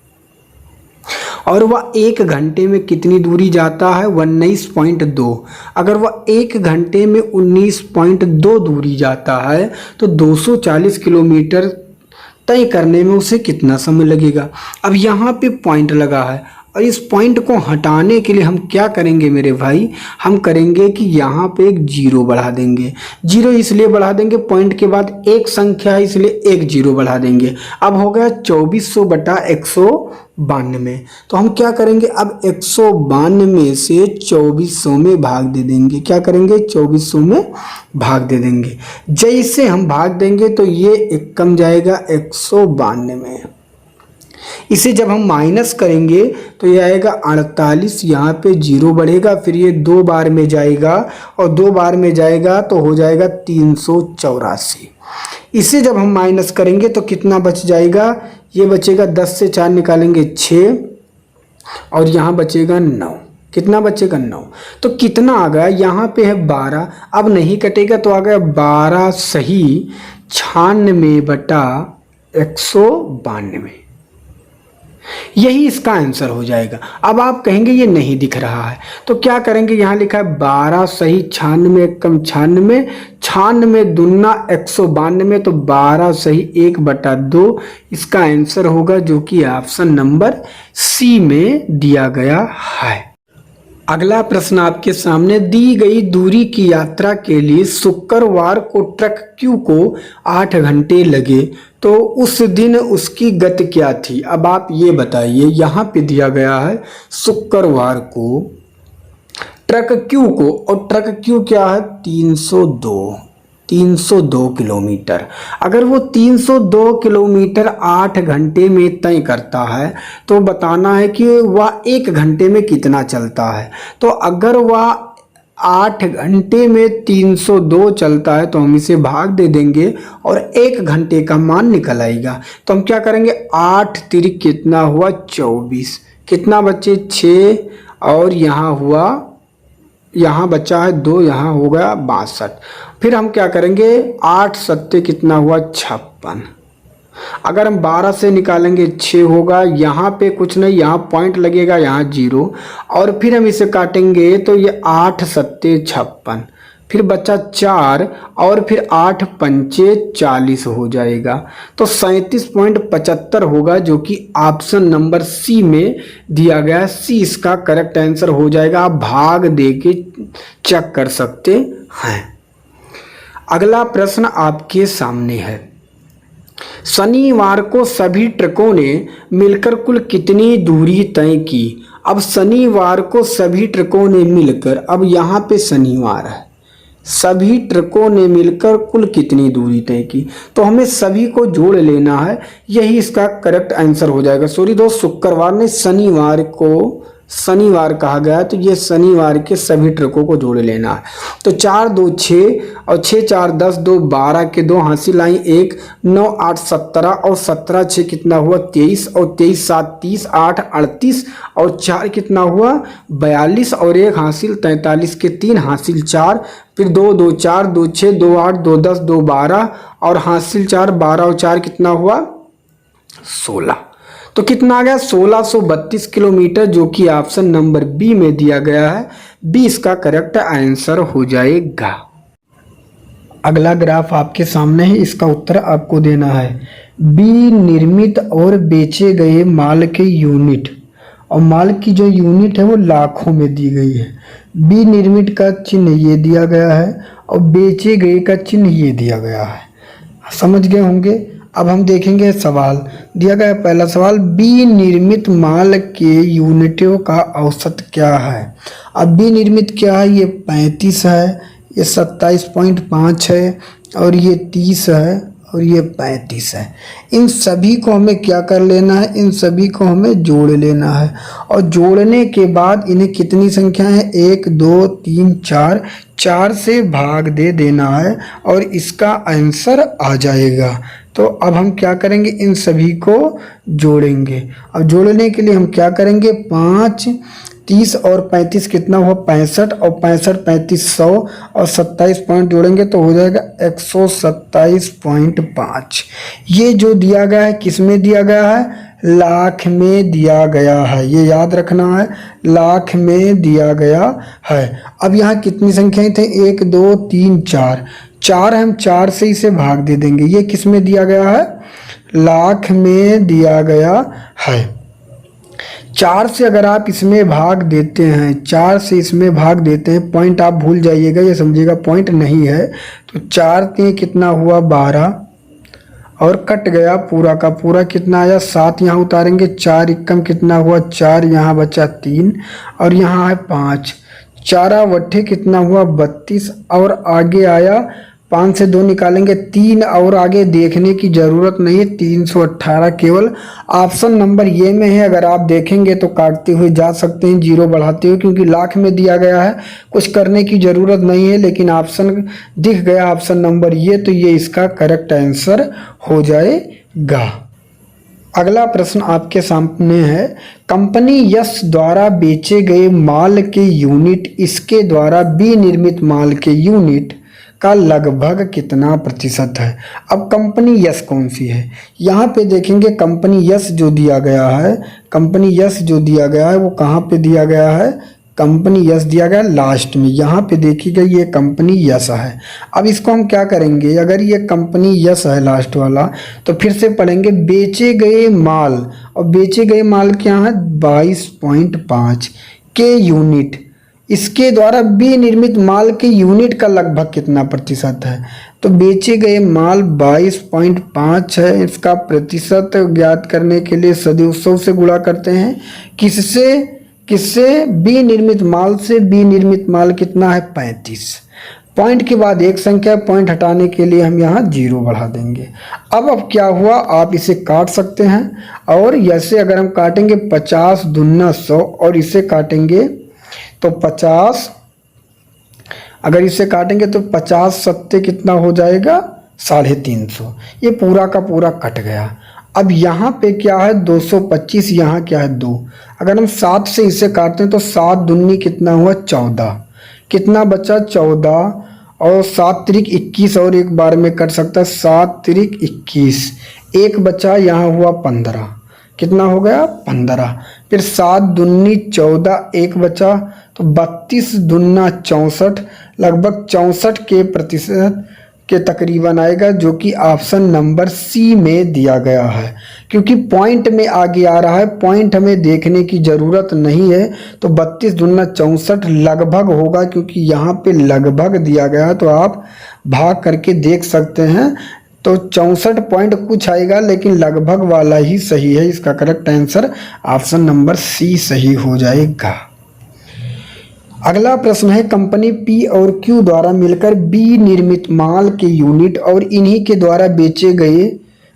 और वह 1 घंटे में कितनी दूरी जाता है, 19.2। अगर वह 1 घंटे में 19.2 दूरी जाता है तो 240 किलोमीटर तय करने में उसे कितना समय लगेगा। अब यहाँ पे पॉइंट लगा है, और इस पॉइंट को हटाने के लिए हम क्या करेंगे मेरे भाई, हम करेंगे कि यहाँ पे एक 0 बढ़ा देंगे। 0 इसलिए बढ़ा देंगे, पॉइंट के बाद एक संख्या है इसलिए एक 0 बढ़ा देंगे। अब हो गया 2400/192। तो हम क्या करेंगे, अब 192 से 2400 में भाग दे देंगे। क्या करेंगे, 2400 में भाग दे देंगे। जैसे हम भाग देंगे तो ये एक कम जाएगा 192 में। इसे जब हम माइनस करेंगे तो ये आएगा 48, यहाँ पे 0 बढ़ेगा, फिर ये 2 बार में जाएगा, और 2 बार में जाएगा तो हो जाएगा 384। इसे जब हम माइनस करेंगे तो कितना बच जाएगा, ये बचेगा 10 से 4 निकालेंगे 6, और यहाँ बचेगा 9। कितना बचेगा, 9। तो कितना आ गया, यहाँ पे है 12, अब नहीं कटेगा तो आ गया 12 सही 96/192। यही इसका आंसर हो जाएगा। अब आप कहेंगे ये नहीं दिख रहा है, तो क्या करेंगे, यहाँ लिखा है 12 सही 96 एकम 96, 96 दूना 192, तो 12 सही 1/2 इसका आंसर होगा, जो कि ऑप्शन नंबर सी में दिया गया है। अगला प्रश्न आपके सामने, दी गई दूरी की यात्रा के लिए शुक्रवार को ट्रक क्यू को 8 घंटे लगे, तो उस दिन उसकी गति क्या थी। अब आप ये बताइए, यहाँ पे दिया गया है शुक्रवार को ट्रक क्यू को, और ट्रक क्यू क्या है, 302 किलोमीटर। अगर वो 302 किलोमीटर 8 घंटे में तय करता है तो बताना है कि वह 1 घंटे में कितना चलता है। तो अगर वह 8 घंटे में 302 चलता है तो हम इसे भाग दे देंगे और 1 घंटे का मान निकल आएगा। तो हम क्या करेंगे, 8 तिरिक कितना हुआ, 24, कितना बचे 6, और यहाँ हुआ, यहाँ बचा है 2, यहाँ हो गया 62। फिर हम क्या करेंगे, 8 सत्ते कितना हुआ, 56। अगर हम 12 से निकालेंगे 6 होगा, यहाँ पे कुछ नहीं, यहाँ पॉइंट लगेगा, यहाँ 0, और फिर हम इसे काटेंगे तो ये 8 सत्ते 56, फिर बचा 4, और फिर 8 पंचे 40 हो जाएगा। तो 37.75 होगा, जो कि ऑप्शन नंबर सी में दिया गया है। सी इसका करेक्ट आंसर हो जाएगा। आप भाग दे के चेक कर सकते हैं। अगला प्रश्न आपके सामने है, शनिवार को सभी ट्रकों ने मिलकर कुल कितनी दूरी तय की। अब शनिवार को सभी ट्रकों ने मिलकर, अब यहाँ पे शनिवार है सभी ट्रकों ने मिलकर कुल कितनी दूरी तय की। तो हमें सभी को जोड़ लेना है, यही इसका करेक्ट आंसर हो जाएगा। सॉरी दोस्त, शुक्रवार ने शनिवार को शनिवार कहा गया है, तो ये शनिवार के सभी ट्रकों को जोड़ लेना है। तो 4 2 6 और 6 4 10, 2 12 के 2 हासिल आई 1, 9 8 17 और 17 6 कितना हुआ 23 और 23 7 30, 8 38 और 4 कितना हुआ 42 और 1 हासिल 43 के 3 हासिल 4, फिर 2 2 4 2 6 2 8 2 10 2 12 और हासिल 4, 12 और 4 कितना हुआ 16। तो कितना आ गया 1632 किलोमीटर, जो कि ऑप्शन नंबर बी में दिया गया है। बी इसका करेक्ट आंसर हो जाएगा। अगला ग्राफ आपके सामने है, इसका उत्तर आपको देना है। बी निर्मित और बेचे गए माल के यूनिट, और माल की जो यूनिट है वो लाखों में दी गई है। बी निर्मित का चिन्ह ये दिया गया है और बेचे गए का चिन्ह ये दिया गया है। समझ गए होंगे। अब हम देखेंगे सवाल दिया गया। पहला सवाल, बी निर्मित माल के यूनिटों का औसत क्या है। अब बी निर्मित क्या है, ये 35 है, ये 27.5 है और ये 30 है और ये 35 है। इन सभी को हमें क्या कर लेना है, इन सभी को हमें जोड़ लेना है और जोड़ने के बाद इन्हें कितनी संख्या है 1 2 3 4, 4 से भाग दे देना है और इसका आंसर आ जाएगा। तो अब हम क्या करेंगे, इन सभी को जोड़ेंगे। अब जोड़ने के लिए हम क्या करेंगे, 5 30 और 35 कितना हुआ 65 और 65 35 100 और 27 पॉइंट जोड़ेंगे तो हो जाएगा 127.5। ये जो दिया गया है किस में दिया गया है, लाख में दिया गया है। ये याद रखना है, लाख में दिया गया है। अब यहाँ कितनी संख्याएं थे 1 2 3 4, 4 हम 4 से इसे भाग दे देंगे। ये किस में दिया गया है, लाख में दिया गया है। 4 से अगर आप इसमें भाग देते हैं, 4 से इसमें भाग देते हैं, पॉइंट आप भूल जाइएगा, ये समझिएगा पॉइंट नहीं है। तो 4 में कितना हुआ 12 और कट गया पूरा का पूरा, कितना आया 7 यहाँ उतारेंगे, 4 एकम कितना हुआ 4, यहाँ बचा 3 और यहाँ है 5, 4 वट्ठे कितना हुआ 32 और आगे आया 5 से 2 निकालेंगे 3 और आगे देखने की ज़रूरत नहीं है, 318 केवल ऑप्शन नंबर ये में है। अगर आप देखेंगे तो काटते हुए जा सकते हैं, जीरो बढ़ाते हुए, क्योंकि लाख में दिया गया है, कुछ करने की ज़रूरत नहीं है। लेकिन ऑप्शन दिख गया ऑप्शन नंबर ये, तो ये इसका करेक्ट आंसर हो जाएगा। अगला प्रश्न आपके सामने है, कंपनी यस द्वारा बेचे गए माल के यूनिट इसके द्वारा बी निर्मित माल के यूनिट का लगभग कितना प्रतिशत है। अब कंपनी यस कौन सी है, यहाँ पे देखेंगे कंपनी यस जो दिया गया है, कंपनी यस जो दिया गया है वो कहाँ पे दिया गया है, कंपनी यस दिया गया लास्ट में, यहाँ पे देखिएगा ये कंपनी यस है। अब इसको हम क्या करेंगे, अगर ये कंपनी यस है लास्ट वाला, तो फिर से पढ़ेंगे बेचे गए माल, और बेचे गए माल क्या है 22.5 के यूनिट, इसके द्वारा बी निर्मित माल के यूनिट का लगभग कितना प्रतिशत है। तो बेचे गए माल 22.5 है, इसका प्रतिशत ज्ञात करने के लिए सदैव 100 से गुणा करते हैं। किससे बी निर्मित माल से, बी निर्मित माल कितना है 35। पॉइंट के बाद एक संख्या, पॉइंट हटाने के लिए हम यहाँ 0 बढ़ा देंगे। अब क्या हुआ, आप इसे काट सकते हैं, और ऐसे अगर हम काटेंगे 50 दूना 100 और इसे काटेंगे तो 50, अगर इसे काटेंगे तो 50 सत्ते कितना हो जाएगा 350। ये पूरा का पूरा कट गया। अब यहाँ पे क्या है 225, यहाँ क्या है 2। अगर हम 7 से इसे काटते हैं तो 7 दूनी कितना हुआ 14, कितना बचा 14 और 7 त्रिक 21 और एक बार में कट सकता है, 7 त्रिक 21, एक बचा यहाँ हुआ 15, कितना हो गया 15। फिर 7 दूनी 14, एक बचा तो 32 दूना 64, लगभग 64 के प्रतिशत के तकरीबन आएगा, जो कि ऑप्शन नंबर सी में दिया गया है। क्योंकि पॉइंट में आगे आ रहा है, पॉइंट हमें देखने की ज़रूरत नहीं है, तो 32 दूना 64 लगभग होगा, क्योंकि यहाँ पे लगभग दिया गया है, तो आप भाग करके देख सकते हैं। तो 64 पॉइंट कुछ आएगा, लेकिन लगभग वाला ही सही है। इसका correct answer option number C सही हो जाएगा। अगला प्रश्न है कंपनी पी और क्यू द्वारा मिलकर बी निर्मित माल के यूनिट और इन्हीं के द्वारा बेचे गए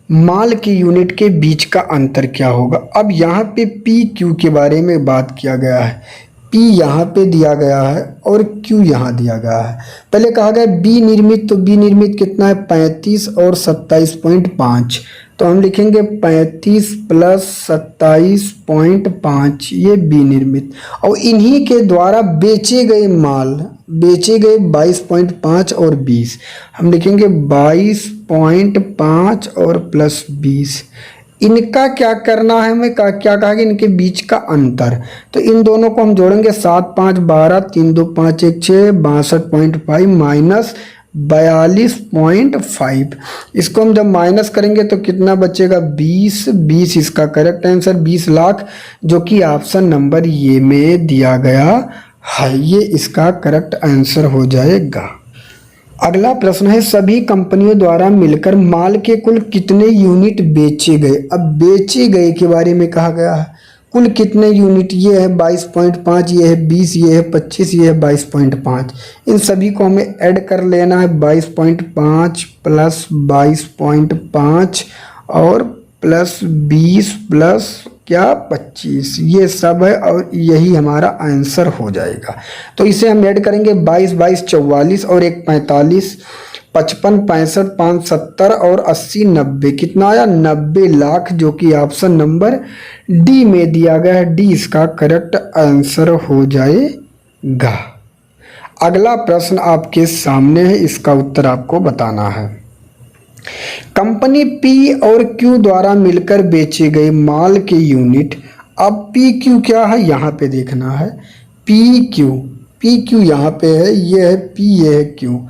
माल के यूनिट के बीच का अंतर क्या होगा। अब यहाँ पे पी क्यू के बारे में बात किया गया है। पी यहाँ पे दिया गया है और क्यू यहाँ दिया गया है। पहले कहा गया बी निर्मित, तो बी निर्मित कितना है 35 और 27.5, तो हम लिखेंगे 35 प्लस 27.5, ये बी निर्मित। और इन्हीं के द्वारा बेचे गए माल, बेचे गए 22.5 और 20, हम लिखेंगे 22.5 और प्लस 20। इनका क्या करना है, हमें क्या कहा कि इनके बीच का अंतर, तो इन दोनों को हम जोड़ेंगे 7 5 12, 3 2 5 1 6, 62.5 माइनस 42.5। इसको हम जब माइनस करेंगे तो कितना बचेगा 20 इसका करेक्ट आंसर 20 लाख, जो कि ऑप्शन नंबर ये में दिया गया है, ये इसका करेक्ट आंसर हो जाएगा। अगला प्रश्न है सभी कंपनियों द्वारा मिलकर माल के कुल कितने यूनिट बेचे गए। अब बेचे गए के बारे में कहा गया है, कुल कितने यूनिट, ये है 22.5, ये है 20, ये है 25, ये है 22.5। इन सभी को हमें ऐड कर लेना है, 22.5 प्लस 22.5 और प्लस 20 प्लस क्या 25, ये सब है और यही हमारा आंसर हो जाएगा। तो इसे हम ऐड करेंगे 22 22 44 और 1 45, 55 65 5 70 और 80 90, कितना आया 90 लाख, जो कि ऑप्शन नंबर डी में दिया गया है। डी इसका करेक्ट आंसर हो जाएगा। अगला प्रश्न आपके सामने है, इसका उत्तर आपको बताना है। कंपनी पी और क्यू द्वारा मिलकर बेचे गए माल के यूनिट, अब पी क्यू क्या है यहाँ पे देखना है, पी क्यू यहाँ पे है, ये है पी, ये है क्यू।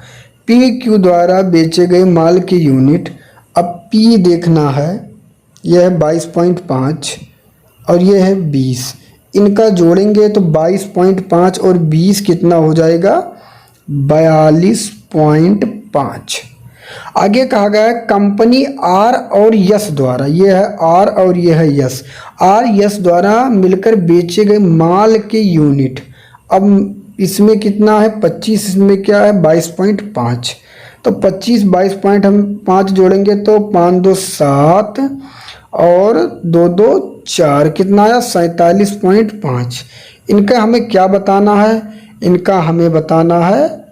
पी क्यू द्वारा बेचे गए माल के यूनिट, अब पी देखना है, यह है 22.5 और ये है 20, इनका जोड़ेंगे तो 22.5 और 20 कितना हो जाएगा 42.5। आगे कहा गया है कंपनी आर और यस द्वारा, ये है आर और ये है यस, आर यस द्वारा मिलकर बेचे गए माल के यूनिट, अब इसमें कितना है 25, इसमें क्या है 22.5, तो 25 22.5 जोड़ेंगे तो 5 2 7 और 2 2 4, कितना आया 47.5। इनका हमें क्या बताना है, इनका हमें बताना है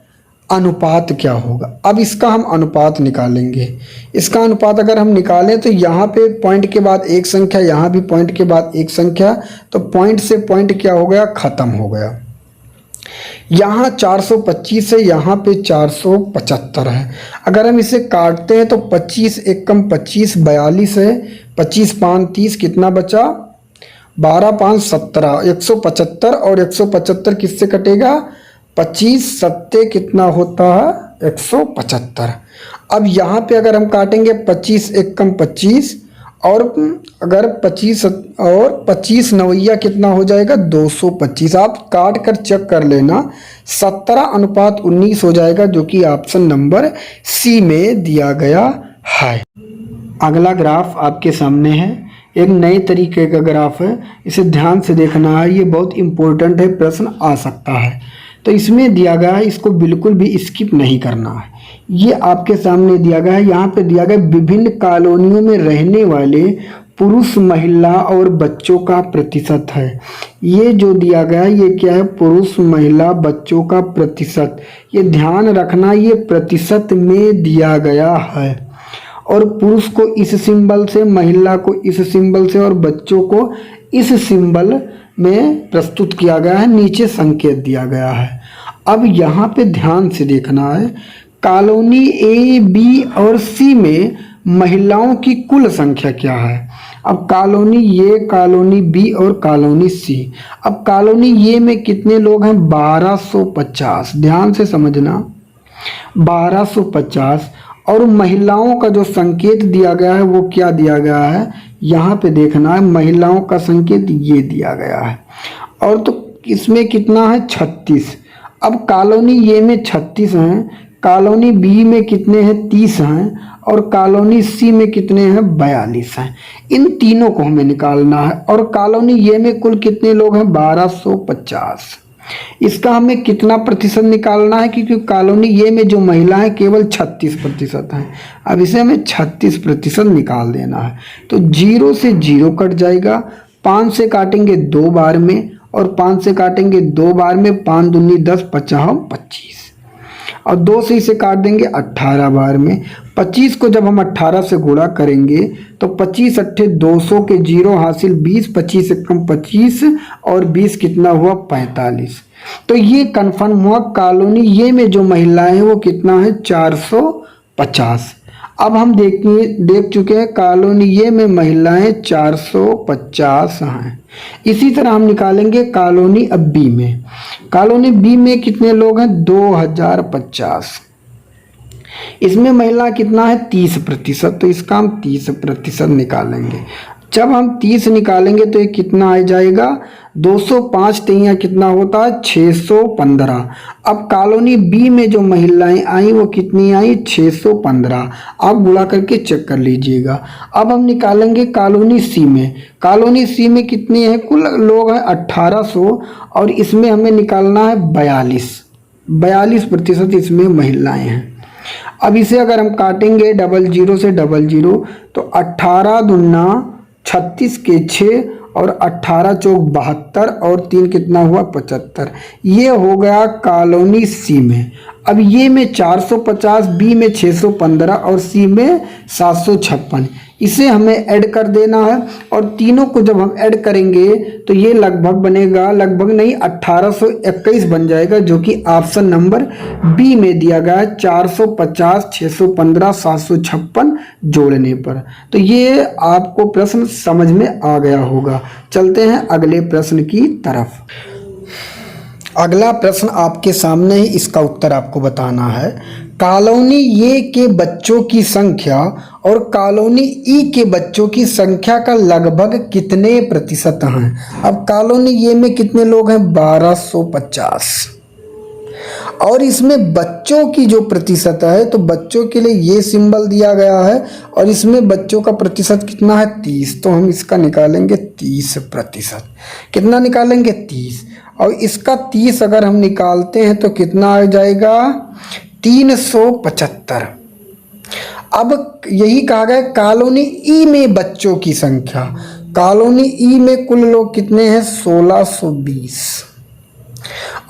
अनुपात क्या होगा। अब इसका हम अनुपात निकालेंगे। इसका अनुपात अगर हम निकालें तो यहाँ पे पॉइंट के बाद एक संख्या, यहाँ भी पॉइंट के बाद एक संख्या, तो पॉइंट से पॉइंट क्या हो गया खत्म हो गया। यहाँ 425 है, यहाँ पे 475 है। अगर हम इसे काटते हैं तो 25 1 कम 25 42 है, 25 5 30, कितना बचा 12 5 17, 175 और 175 किससे कटेगा 25 7 कितना होता है 175। अब यहाँ पे अगर हम काटेंगे 25 1 कम 25 और अगर 25 और 25 नवैया कितना हो जाएगा 225। आप काट कर चेक कर लेना 17:19 हो जाएगा, जो कि ऑप्शन नंबर सी में दिया गया है। अगला ग्राफ आपके सामने है, एक नए तरीके का ग्राफ है, इसे ध्यान से देखना है, ये बहुत इंपॉर्टेंट है, प्रश्न आ सकता है। तो इसमें दिया गया है, इसको बिल्कुल भी स्किप नहीं करना है। ये आपके सामने दिया गया है, यहाँ पे दिया गया विभिन्न कॉलोनियों में रहने वाले पुरुष महिला और बच्चों का प्रतिशत है। ये जो दिया गया है ये क्या है, पुरुष महिला बच्चों का प्रतिशत। ये ध्यान रखना, ये प्रतिशत में दिया गया है और पुरुष को इस सिंबल से, महिला को इस सिंबल से और बच्चों को इस सिंबल में प्रस्तुत किया गया है, नीचे संकेत दिया गया है। अब यहाँ पे ध्यान से देखना है, कॉलोनी ए बी और सी में महिलाओं की कुल संख्या क्या है। अब कॉलोनी ए, कॉलोनी बी और कॉलोनी सी, अब कॉलोनी ए में कितने लोग हैं 1250, ध्यान से समझना 1250। और महिलाओं का जो संकेत दिया गया है वो क्या दिया गया है, यहाँ पे देखना है, महिलाओं का संकेत ये दिया गया है। और तो इसमें कितना है 36। अब कॉलोनी ए में 36 हैं, कॉलोनी बी में कितने हैं 30 हैं और कॉलोनी सी में कितने हैं 42 हैं। इन तीनों को हमें निकालना है। और कॉलोनी ए में कुल कितने लोग हैं 1250। इसका हमें कितना प्रतिशत निकालना है, क्योंकि कॉलोनी ए में जो महिलाएं केवल 36% हैं। अब इसे हमें 36% निकाल देना है। तो 0 से 0 कट जाएगा, 5 से काटेंगे 2 बार में और 5 से काटेंगे 2 बार में, 5 दूनी 10, 50 25 और 2 से इसे काट देंगे 18 बार में। 25 को जब हम 18 से गुणा करेंगे तो 25 अट्ठे 200 के 0 हासिल 20, 25 एकम 25 और 20 कितना हुआ 45। तो ये कन्फर्म हुआ कॉलोनी ये में जो महिलाएं हैं वो कितना है 450। अब हम देख चुके हैं कॉलोनी ये में महिलाएं 450 हैं। इसी तरह हम निकालेंगे कॉलोनी अब बी में। कॉलोनी बी में कितने लोग हैं 2050। इसमें महिला कितना है 30%, तो इसका हम 30% निकालेंगे। जब हम 30 निकालेंगे तो ये कितना आ जाएगा 205 तैया कितना होता है 615। अब कॉलोनी बी में जो महिलाएं आई वो कितनी आई 615। आप गुणा करके चेक कर लीजिएगा। अब हम निकालेंगे कॉलोनी सी में। कॉलोनी सी में कितने हैं कुल लोग हैं 1800 और इसमें हमें निकालना है 42% इसमें महिलाएं हैं। अब इसे अगर हम काटेंगे 00 से 00 तो 18 दूना 36 के 6 और 18 चौक 72 और 3 कितना हुआ 75। ये हो गया कॉलोनी सी में। अब ये में 450, बी में 615 और सी में 756। इसे हमें ऐड कर देना है और तीनों को जब हम ऐड करेंगे तो ये लगभग बनेगा, लगभग नहीं 1821 बन जाएगा, जो कि ऑप्शन नंबर बी में दिया गया है 450, 615, 756 जोड़ने पर। तो ये आपको प्रश्न समझ में आ गया होगा। चलते हैं अगले प्रश्न की तरफ। अगला प्रश्न आपके सामने ही, इसका उत्तर आपको बताना है। कॉलोनी ए के बच्चों की संख्या और कॉलोनी ई के बच्चों की संख्या का लगभग कितने प्रतिशत हैं। अब कॉलोनी ए में कितने लोग हैं 1250 और इसमें बच्चों की जो प्रतिशत है तो बच्चों के लिए ये सिंबल दिया गया है और इसमें बच्चों का प्रतिशत कितना है 30। तो हम इसका निकालेंगे 30%। कितना निकालेंगे 30 और इसका 30 अगर हम निकालते हैं तो कितना आ जाएगा 375। अब यही कहा गया कॉलोनी ई में बच्चों की संख्या। कॉलोनी ई में कुल लोग कितने हैं 1620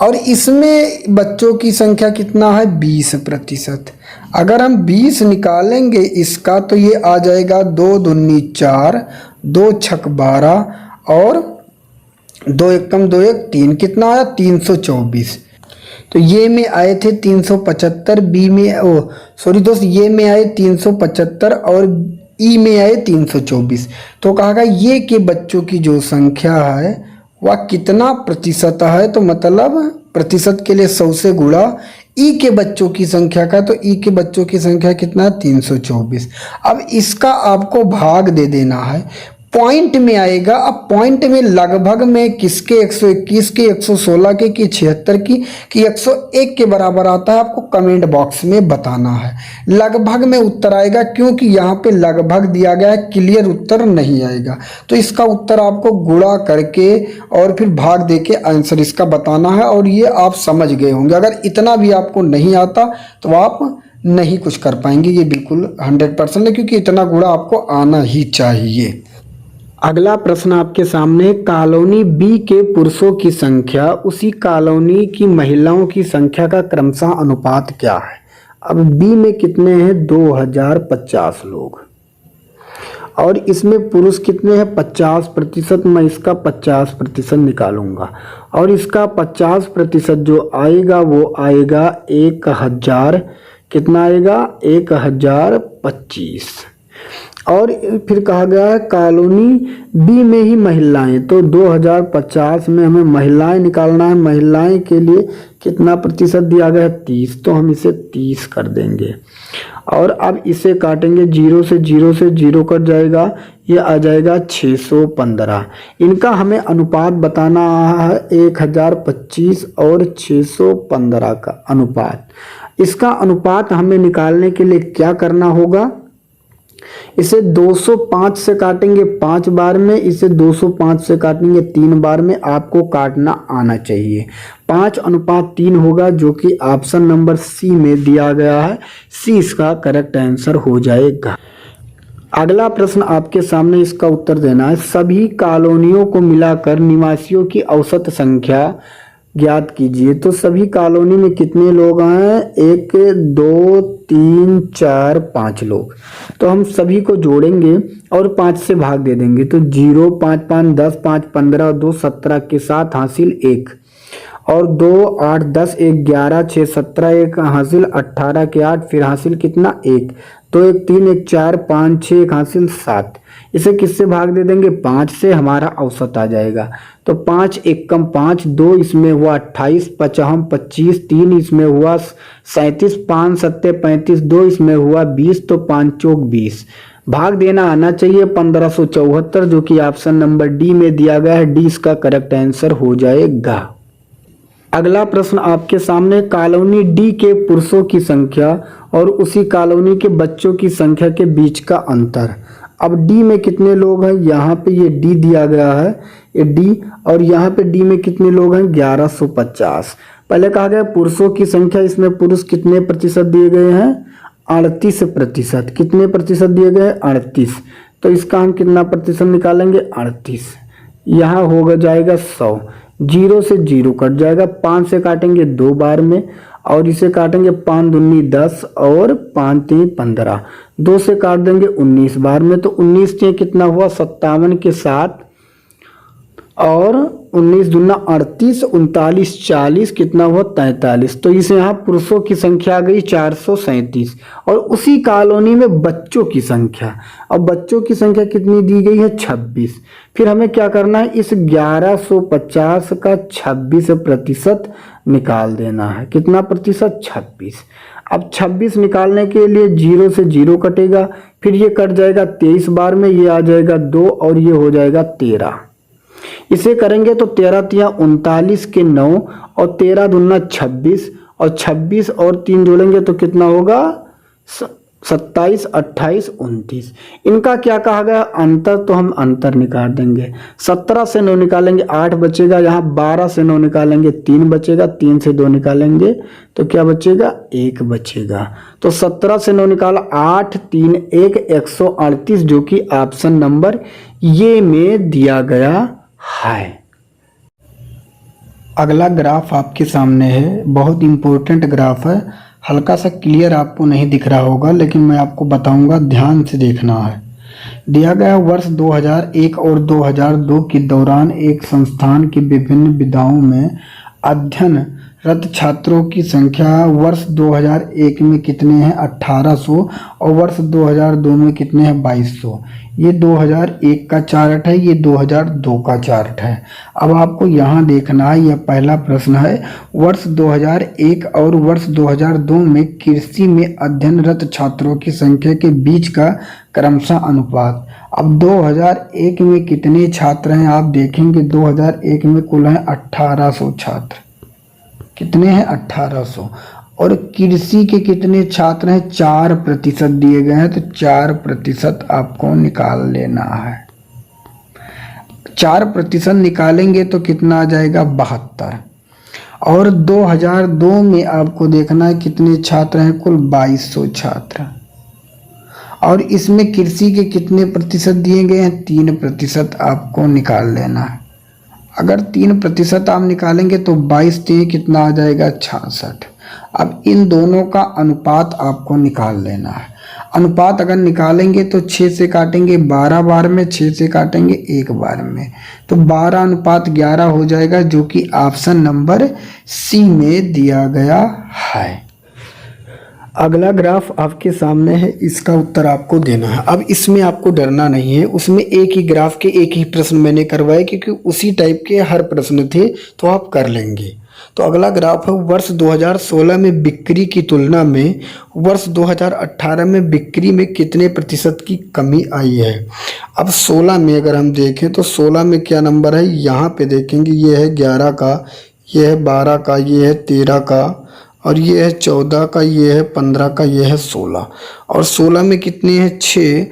और इसमें बच्चों की संख्या कितना है 20%। अगर हम 20 निकालेंगे इसका तो ये आ जाएगा 2 दूनी 4, 2 छक 12 और 2 एकम 2 1 3 कितना आया 324। तो ये में आए थे 375, बी में ये में आए 375 और ई में आए 324। तो कहा गया ये के बच्चों की जो संख्या है वह कितना प्रतिशत है, तो मतलब प्रतिशत के लिए 100 से गुणा ई के बच्चों की संख्या का, तो ई के बच्चों की संख्या कितना है 324। अब इसका आपको भाग दे देना है, पॉइंट में आएगा। अब पॉइंट में लगभग में किसके 121 के 116 के कि 76 की कि 101 के बराबर आता है, आपको कमेंट बॉक्स में बताना है। लगभग में उत्तर आएगा क्योंकि यहाँ पे लगभग दिया गया है, क्लियर उत्तर नहीं आएगा। तो इसका उत्तर आपको गुणा करके और फिर भाग दे के आंसर इसका बताना है और ये आप समझ गए होंगे। अगर इतना भी आपको नहीं आता तो आप नहीं कुछ कर पाएंगे, ये बिल्कुल 100% है, क्योंकि इतना गुणा आपको आना ही चाहिए। अगला प्रश्न आपके सामने, कॉलोनी बी के पुरुषों की संख्या उसी कॉलोनी की महिलाओं की संख्या का क्रमशः अनुपात क्या है। अब बी में कितने हैं 2050 लोग और इसमें पुरुष कितने हैं 50%। मैं इसका 50% निकालूंगा और इसका 50% जो आएगा वो आएगा 1000, कितना आएगा 1025। और फिर कहा गया है कॉलोनी बी में ही महिलाएं, तो 2050 में हमें महिलाएं निकालना है। महिलाएं के लिए कितना प्रतिशत दिया गया है 30, तो हम इसे 30 कर देंगे और अब इसे काटेंगे 0 से 0 कट जाएगा, ये आ जाएगा 615। इनका हमें अनुपात बताना है 1025 और 615 का अनुपात। इसका अनुपात हमें निकालने के लिए क्या करना होगा, इसे 205 से काटेंगे 5 बार में, इसे 205 से काटेंगे 3 बार में। आपको काटना आना चाहिए। 5:3 होगा, जो कि ऑप्शन नंबर सी में दिया गया है। सी इसका करेक्ट आंसर हो जाएगा। अगला प्रश्न आपके सामने, इसका उत्तर देना है। सभी कॉलोनियों को मिलाकर निवासियों की औसत संख्या ज्ञात कीजिए। तो सभी कॉलोनी में कितने लोग हैं? 1 2 3 4 5 लोग। तो हम सभी को जोड़ेंगे और 5 से भाग दे देंगे। तो 0 5 5 10 5 15 2 17 के साथ हासिल 1 और 2 8 10 1 11 6 17 1 हासिल 18 के 8 फिर हासिल कितना 1 2 1 3 1 4 5 6 1 हासिल 7। इसे किससे भाग दे देंगे? 5 से, हमारा औसत आ जाएगा। तो 5 1 कम 5 2 इसमें हुआ 28 5 25 3 इसमें हुआ 37 5 7 35 2 इसमें हुआ 20 तो 5 चौक 20। भाग देना आना चाहिए 1574, जो कि ऑप्शन नंबर डी में दिया गया है। डी इसका करेक्ट आंसर हो जाएगा। अगला प्रश्न आपके सामने, कॉलोनी डी के पुरुषों की संख्या और उसी कॉलोनी के बच्चों की संख्या के बीच का अंतर। अब डी में कितने लोग हैं? यहाँ पे ये डी दिया गया है, ये डी, और यहाँ पे डी में कितने लोग हैं? 1150। पहले कहा गया पुरुषों की संख्या, इसमें पुरुष कितने प्रतिशत दिए गए हैं? 38%। कितने प्रतिशत दिए गए? 38। तो इसका हम कितना प्रतिशत निकालेंगे? 38। यहाँ होगा जाएगा 100। 0 से 0 कट जाएगा। 5 से काटेंगे 2 बार में और इसे काटेंगे 5 दूनी 10 और 5 3 15। 2 से काट देंगे 19 बार में। तो 19 से कितना हुआ? 57 के साथ और 19 दूना 38 39 40 कितना हुआ? 43। तो इसे यहाँ पुरुषों की संख्या आ गई 437 और उसी कॉलोनी में बच्चों की संख्या। अब बच्चों की संख्या कितनी दी गई है? 26। फिर हमें क्या करना है? इस 1150 का 26% निकाल देना है। कितना प्रतिशत? 26। अब 26 निकालने के लिए 0 से 0 कटेगा, फिर ये कट जाएगा 23 बार में, ये आ जाएगा 2 और ये हो जाएगा 13। इसे करेंगे तो 13 तिया 39 के 9 और 13 दूना 26 और 26 और 3 जोड़ेंगे तो कितना होगा? 27 28 29। इनका क्या कहा गया? अंतर। तो हम अंतर निकाल देंगे। 17 से 9 निकालेंगे 8 बचेगा। यहाँ 12 से 9 निकालेंगे 3 बचेगा। 3 से 2 निकालेंगे तो क्या बचेगा? 1 बचेगा। तो 17 से 9 निकाला 8 3 1 138, जो कि ऑप्शन नंबर ये में दिया गया है। अगला ग्राफ आपके सामने है, बहुत इंपॉर्टेंट ग्राफ है। हल्का सा क्लियर आपको नहीं दिख रहा होगा, लेकिन मैं आपको बताऊंगा, ध्यान से देखना है। दिया गया वर्ष 2001 और 2002 के दौरान एक संस्थान की विभिन्न विधाओं में अध्ययनरत छात्रों की संख्या वर्ष 2001 में कितने हैं? 1800 और वर्ष 2002 में कितने हैं? 2200। ये 2001 का चार्ट है, ये 2002 का चार्ट है। अब आपको यहाँ देखना है, यह पहला प्रश्न है। वर्ष 2001 और वर्ष 2002 में कृषि में अध्ययनरत छात्रों की संख्या के बीच का क्रमशः अनुपात। अब 2001 में कितने छात्र हैं आप देखेंगे? 2001 में कुल हैं 1800 छात्र। कितने हैं? 1800। और कृषि के कितने छात्र हैं? 4% दिए गए हैं, तो 4% आपको निकाल लेना है। 4% निकालेंगे तो कितना आ जाएगा? 72। और 2002 में आपको देखना है कितने छात्र हैं? कुल 2200 छात्र। और इसमें कृषि के कितने प्रतिशत दिए गए हैं? 3% आपको निकाल लेना है। अगर 3% आप निकालेंगे तो 22 से कितना आ जाएगा? 66। अब इन दोनों का अनुपात आपको निकाल लेना है। अनुपात अगर निकालेंगे तो 6 से काटेंगे 12 बार में, 6 से काटेंगे 1 बार में, तो 12:11 हो जाएगा, जो कि ऑप्शन नंबर सी में दिया गया है। अगला ग्राफ आपके सामने है, इसका उत्तर आपको देना है। अब इसमें आपको डरना नहीं है, उसमें एक ही ग्राफ के एक ही प्रश्न मैंने करवाए, क्योंकि उसी टाइप के हर प्रश्न थे, तो आप कर लेंगे। तो अगला ग्राफ है, वर्ष 2016 में बिक्री की तुलना में वर्ष 2018 में बिक्री में कितने प्रतिशत की कमी आई है। अब 16 में अगर हम देखें तो 16 में क्या नंबर है, यहाँ पे देखेंगे, ये है 11 का, ये है 12 का, ये है 13 का और ये है 14 का, ये है 15 का, ये है 16 और 16 में कितने हैं 6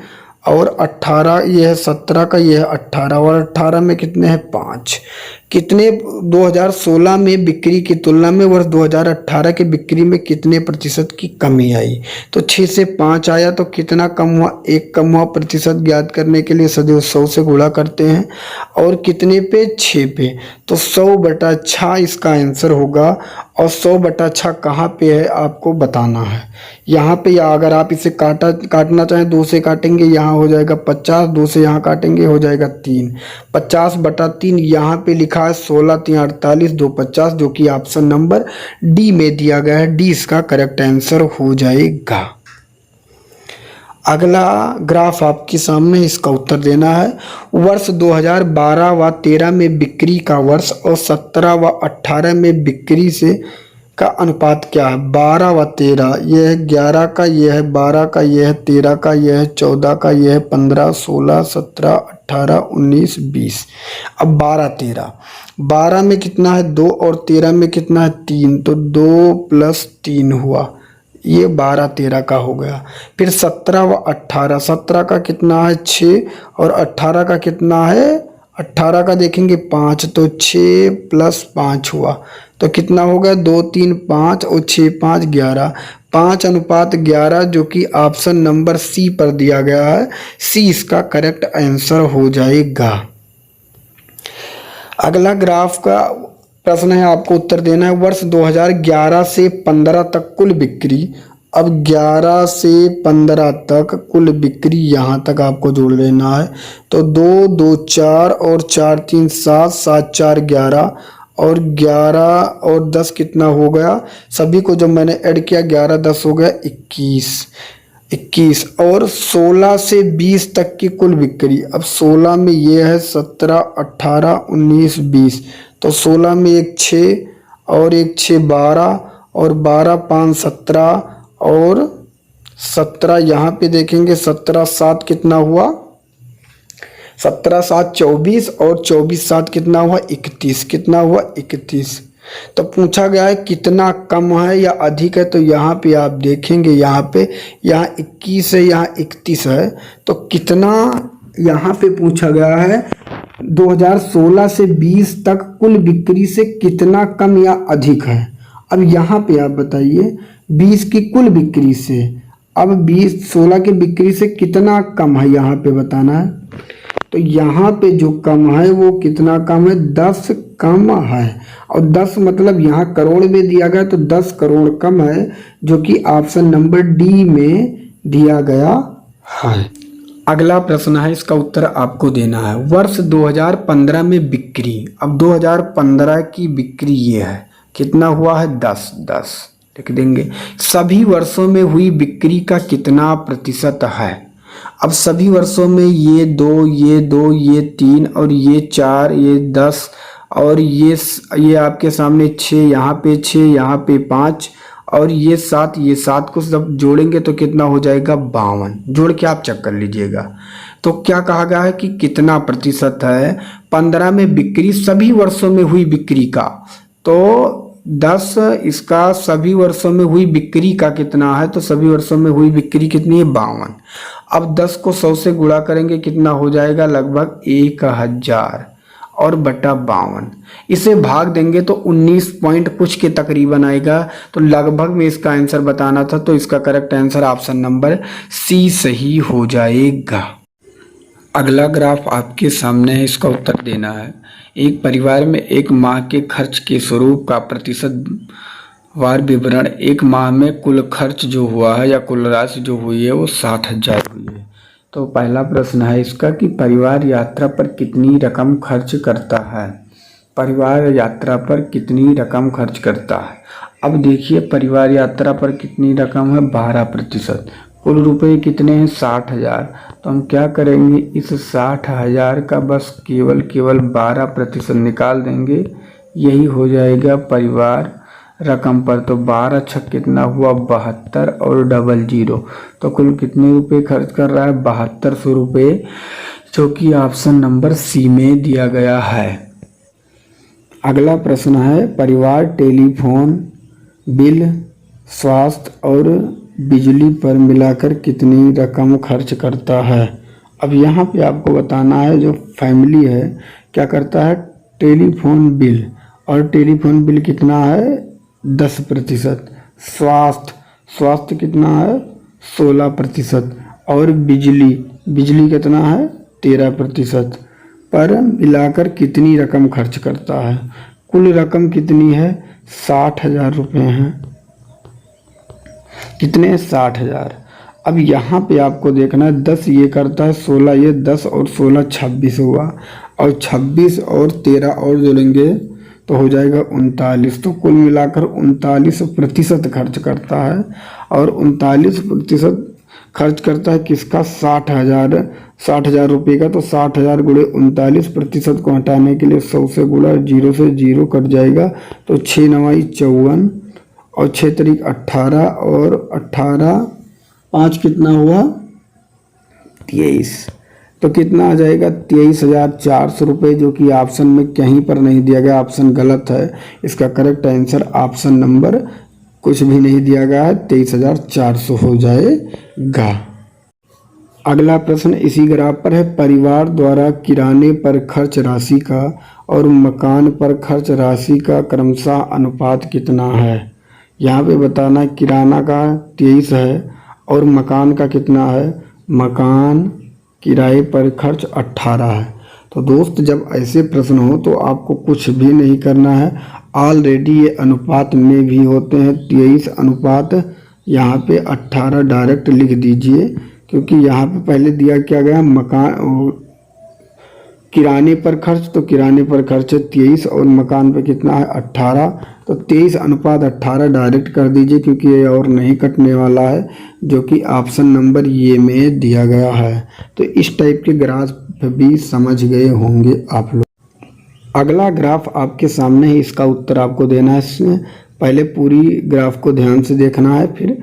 और 18, ये है 17 का, ये है 18 और 18 में कितने हैं 5। कितने 2016 में बिक्री की तुलना में वर्ष 2018 की बिक्री में कितने प्रतिशत की कमी आई। तो 6 से 5 आया तो कितना कम हुआ, 1 कम हुआ। प्रतिशत ज्ञात करने के लिए सदैव 100 से गुणा करते हैं और कितने पे 6 पे, तो 100/6 इसका आंसर होगा। और 100/6 कहाँ पे है आपको बताना है यहाँ पे, या अगर आप इसे काटना चाहें 2 से काटेंगे, यहाँ हो जाएगा 50, 2 से यहाँ काटेंगे हो जाएगा 3, 50/3 यहाँ पे लिखा है 16 3 48 2 50, जो कि ऑप्शन नंबर डी में दिया गया है। डी इसका करेक्ट आंसर हो जाएगा। अगला ग्राफ आपके सामने, इसका उत्तर देना है। वर्ष 2012 व 13 में बिक्री का वर्ष और 17 व 18 में बिक्री से का अनुपात क्या है। 12 व 13, यह है 11 का, यह है 12 का, यह है 13 का, यह है 14 का, यह है 15 16 17 18 19 20। अब 12 13, 12 में कितना है 2 और 13 में कितना है 3, तो 2 + 3 हुआ, ये 12 13 का हो गया। फिर 17 व 18, 17 का कितना है 6 और 18 का कितना है, 18 का देखेंगे 5, तो 6 + 5 हुआ, तो कितना हो गया 2 3 5 और 6 5 11, 5:11, जो कि ऑप्शन नंबर सी पर दिया गया है। सी इसका करेक्ट आंसर हो जाएगा। अगला ग्राफ का प्रश्न है, आपको उत्तर देना है। वर्ष 2011 से 15 तक कुल बिक्री। अब 11 से 15 तक कुल बिक्री यहाँ तक आपको जोड़ लेना है, तो 2 2 4 और 4 3 7 7 4 11 और 11 और 10 कितना हो गया, सभी को जब मैंने ऐड किया 11 10 हो गया 21 और 16 से 20 तक की कुल बिक्री। अब 16 में ये है 17 18 19 20, तो 16 में एक 6 और एक 6 12 और 12 5 17 और 17 यहाँ पे देखेंगे 17 7 कितना हुआ, 17 7 24 और 24 7 कितना हुआ 31, कितना हुआ 31। तो पूछा गया है कितना कम है या अधिक है, तो यहाँ पे आप देखेंगे यहाँ 21 है, यहाँ 31 है, तो कितना यहाँ पे पूछा गया है 2016 से 20 तक कुल बिक्री से कितना कम या अधिक है। अब यहाँ पे आप बताइए 20 की कुल बिक्री से, अब 16 की बिक्री से कितना कम है यहाँ पे बताना है। तो यहाँ पे जो कम है वो कितना कम है, 10 कम है, और 10 मतलब यहाँ करोड़ में दिया गया, तो 10 करोड़ कम है, जो कि ऑप्शन नंबर डी में दिया गया है। अगला प्रश्न है, इसका उत्तर आपको देना है। वर्ष 2015 में बिक्री, अब 2015 की बिक्री ये है, कितना हुआ है 10 10 लिख देंगे। सभी वर्षों में हुई बिक्री का कितना प्रतिशत है। अब सभी वर्षों में ये 2 ये 2 ये 3 और ये 4 ये 10 और ये आपके सामने 6, यहाँ पे 6 यहाँ पे 5 और ये 7 को सब जोड़ेंगे तो कितना हो जाएगा 52। जोड़ के आप चेक कर लीजिएगा। तो क्या कहा गया है कि कितना प्रतिशत है 15 में बिक्री, सभी वर्षों में हुई बिक्री का, तो 10 इसका सभी वर्षों में हुई बिक्री का कितना है, तो सभी वर्षों में हुई बिक्री कितनी है 52। अब 10 को 100 से गुणा करेंगे कितना हो जाएगा लगभग 1000 और बटा 52। इसे भाग देंगे तो 19 पॉइंट कुछ के तकरीबन आएगा, तो लगभग में इसका आंसर बताना था, तो इसका correct answer option number C सही हो जाएगा। अगला ग्राफ आपके सामने है, इसका उत्तर देना है। एक परिवार में एक माह के खर्च के स्वरूप का प्रतिशत वार विवरण, एक माह में कुल खर्च जो हुआ है या कुल राशि जो हुई है वो 60,000 हुई है। तो पहला प्रश्न है इसका कि परिवार यात्रा पर कितनी रकम खर्च करता है। परिवार यात्रा पर कितनी रकम खर्च करता है। अब देखिए परिवार यात्रा पर कितनी रकम है 12%, कुल रुपए कितने हैं 60,000। तो हम क्या करेंगे इस 60,000 का बस केवल 12% निकाल देंगे, यही हो जाएगा परिवार रकम पर। तो 12 छक कितना हुआ 72 और 00, तो कुल कितने रुपए खर्च कर रहा है 7200 रुपये, जो कि ऑप्शन नंबर सी में दिया गया है। अगला प्रश्न है परिवार टेलीफोन बिल, स्वास्थ्य और बिजली पर मिलाकर कितनी रकम खर्च करता है। अब यहाँ पे आपको बताना है जो फैमिली है क्या करता है, टेलीफोन बिल, और टेलीफोन बिल कितना है 10%, स्वास्थ्य कितना है 16%, और बिजली कितना है 13%, पर मिलाकर कितनी रकम खर्च करता है। कुल रकम कितनी है 60,000 रुपये हैं। कितने 60,000। अब यहाँ पे आपको देखना है 10 ये करता है 16, ये 10 और 16 26 हुआ, और 26 और 13 और जोड़ेंगे तो हो जाएगा 39। तो कुल मिलाकर 39% खर्च करता है, और 39% खर्च करता है किसका 60,000 रुपये का। तो 60,000 गुणे 39% को हटाने के लिए 100 से गुणा, 0 से 0 कट जाएगा, तो 6 9 54 और 6 तरीक 18, और 18 5 कितना हुआ 23। तो कितना आ जाएगा 23,400 रुपये, जो कि ऑप्शन में कहीं पर नहीं दिया गया, ऑप्शन गलत है। इसका करेक्ट आंसर ऑप्शन नंबर कुछ भी नहीं दिया गया है, 23,400 हो जाएगा। अगला प्रश्न इसी ग्राफ पर है, परिवार द्वारा किराने पर खर्च राशि का और मकान पर खर्च राशि का क्रमशः अनुपात कितना है। यहाँ पे बताना किराना का 23 है और मकान का कितना है, मकान किराए पर खर्च 18 है। तो दोस्त जब ऐसे प्रश्न हो तो आपको कुछ भी नहीं करना है, ऑलरेडी ये अनुपात में भी होते हैं 23 अनुपात, यहाँ पे 18 डायरेक्ट लिख दीजिए, क्योंकि यहाँ पे पहले दिया क्या गया मकान किराने पर खर्च, तो किराने पर खर्च है 23 और मकान पे कितना है 18, तो 23 अनुपात 18 डायरेक्ट कर दीजिए, क्योंकि ये और नहीं कटने वाला है, जो कि ऑप्शन नंबर ये में दिया गया है। तो इस टाइप के ग्राफ भी समझ गए होंगे आप लोग। अगला ग्राफ आपके सामने है, इसका उत्तर आपको देना है। इसमें पहले पूरी ग्राफ को ध्यान से देखना है, फिर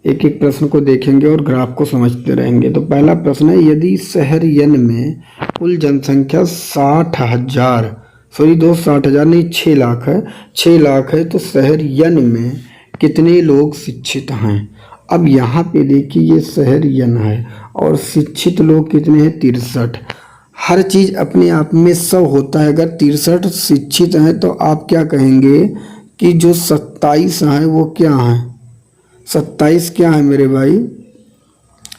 एक एक प्रश्न को देखेंगे और ग्राफ को समझते रहेंगे। तो पहला प्रश्न है, यदि शहर यन में कुल जनसंख्या 60,000 60,000 नहीं 6 लाख है, 6 लाख है, तो शहर यन में कितने लोग शिक्षित हैं। अब यहाँ पे देखिए ये शहर यन है और शिक्षित लोग कितने हैं 63। हर चीज़ अपने आप में 100 होता है। अगर 63 शिक्षित हैं तो आप क्या कहेंगे कि जो 27 हैं वो क्या हैं, 27 क्या है मेरे भाई,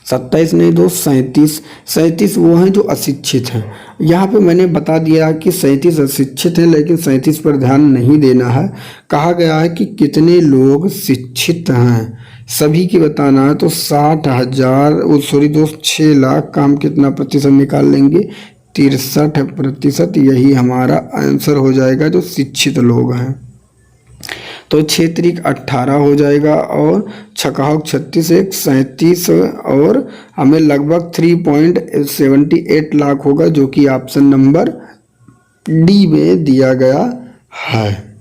27 नहीं दोस्त 37 वो हैं जो अशिक्षित हैं। यहाँ पे मैंने बता दिया कि 37 अशिक्षित हैं, लेकिन 37 पर ध्यान नहीं देना है। कहा गया है कि कितने लोग शिक्षित हैं, सभी की बताना है। तो 6 लाख का हम कितना प्रतिशत निकाल लेंगे 63%, यही हमारा आंसर हो जाएगा जो शिक्षित लोग हैं। तो 6 तरीक 18 हो जाएगा, और 6 36 1 37, और हमें लगभग 3.78 लाख होगा, जो कि ऑप्शन नंबर डी में दिया गया है।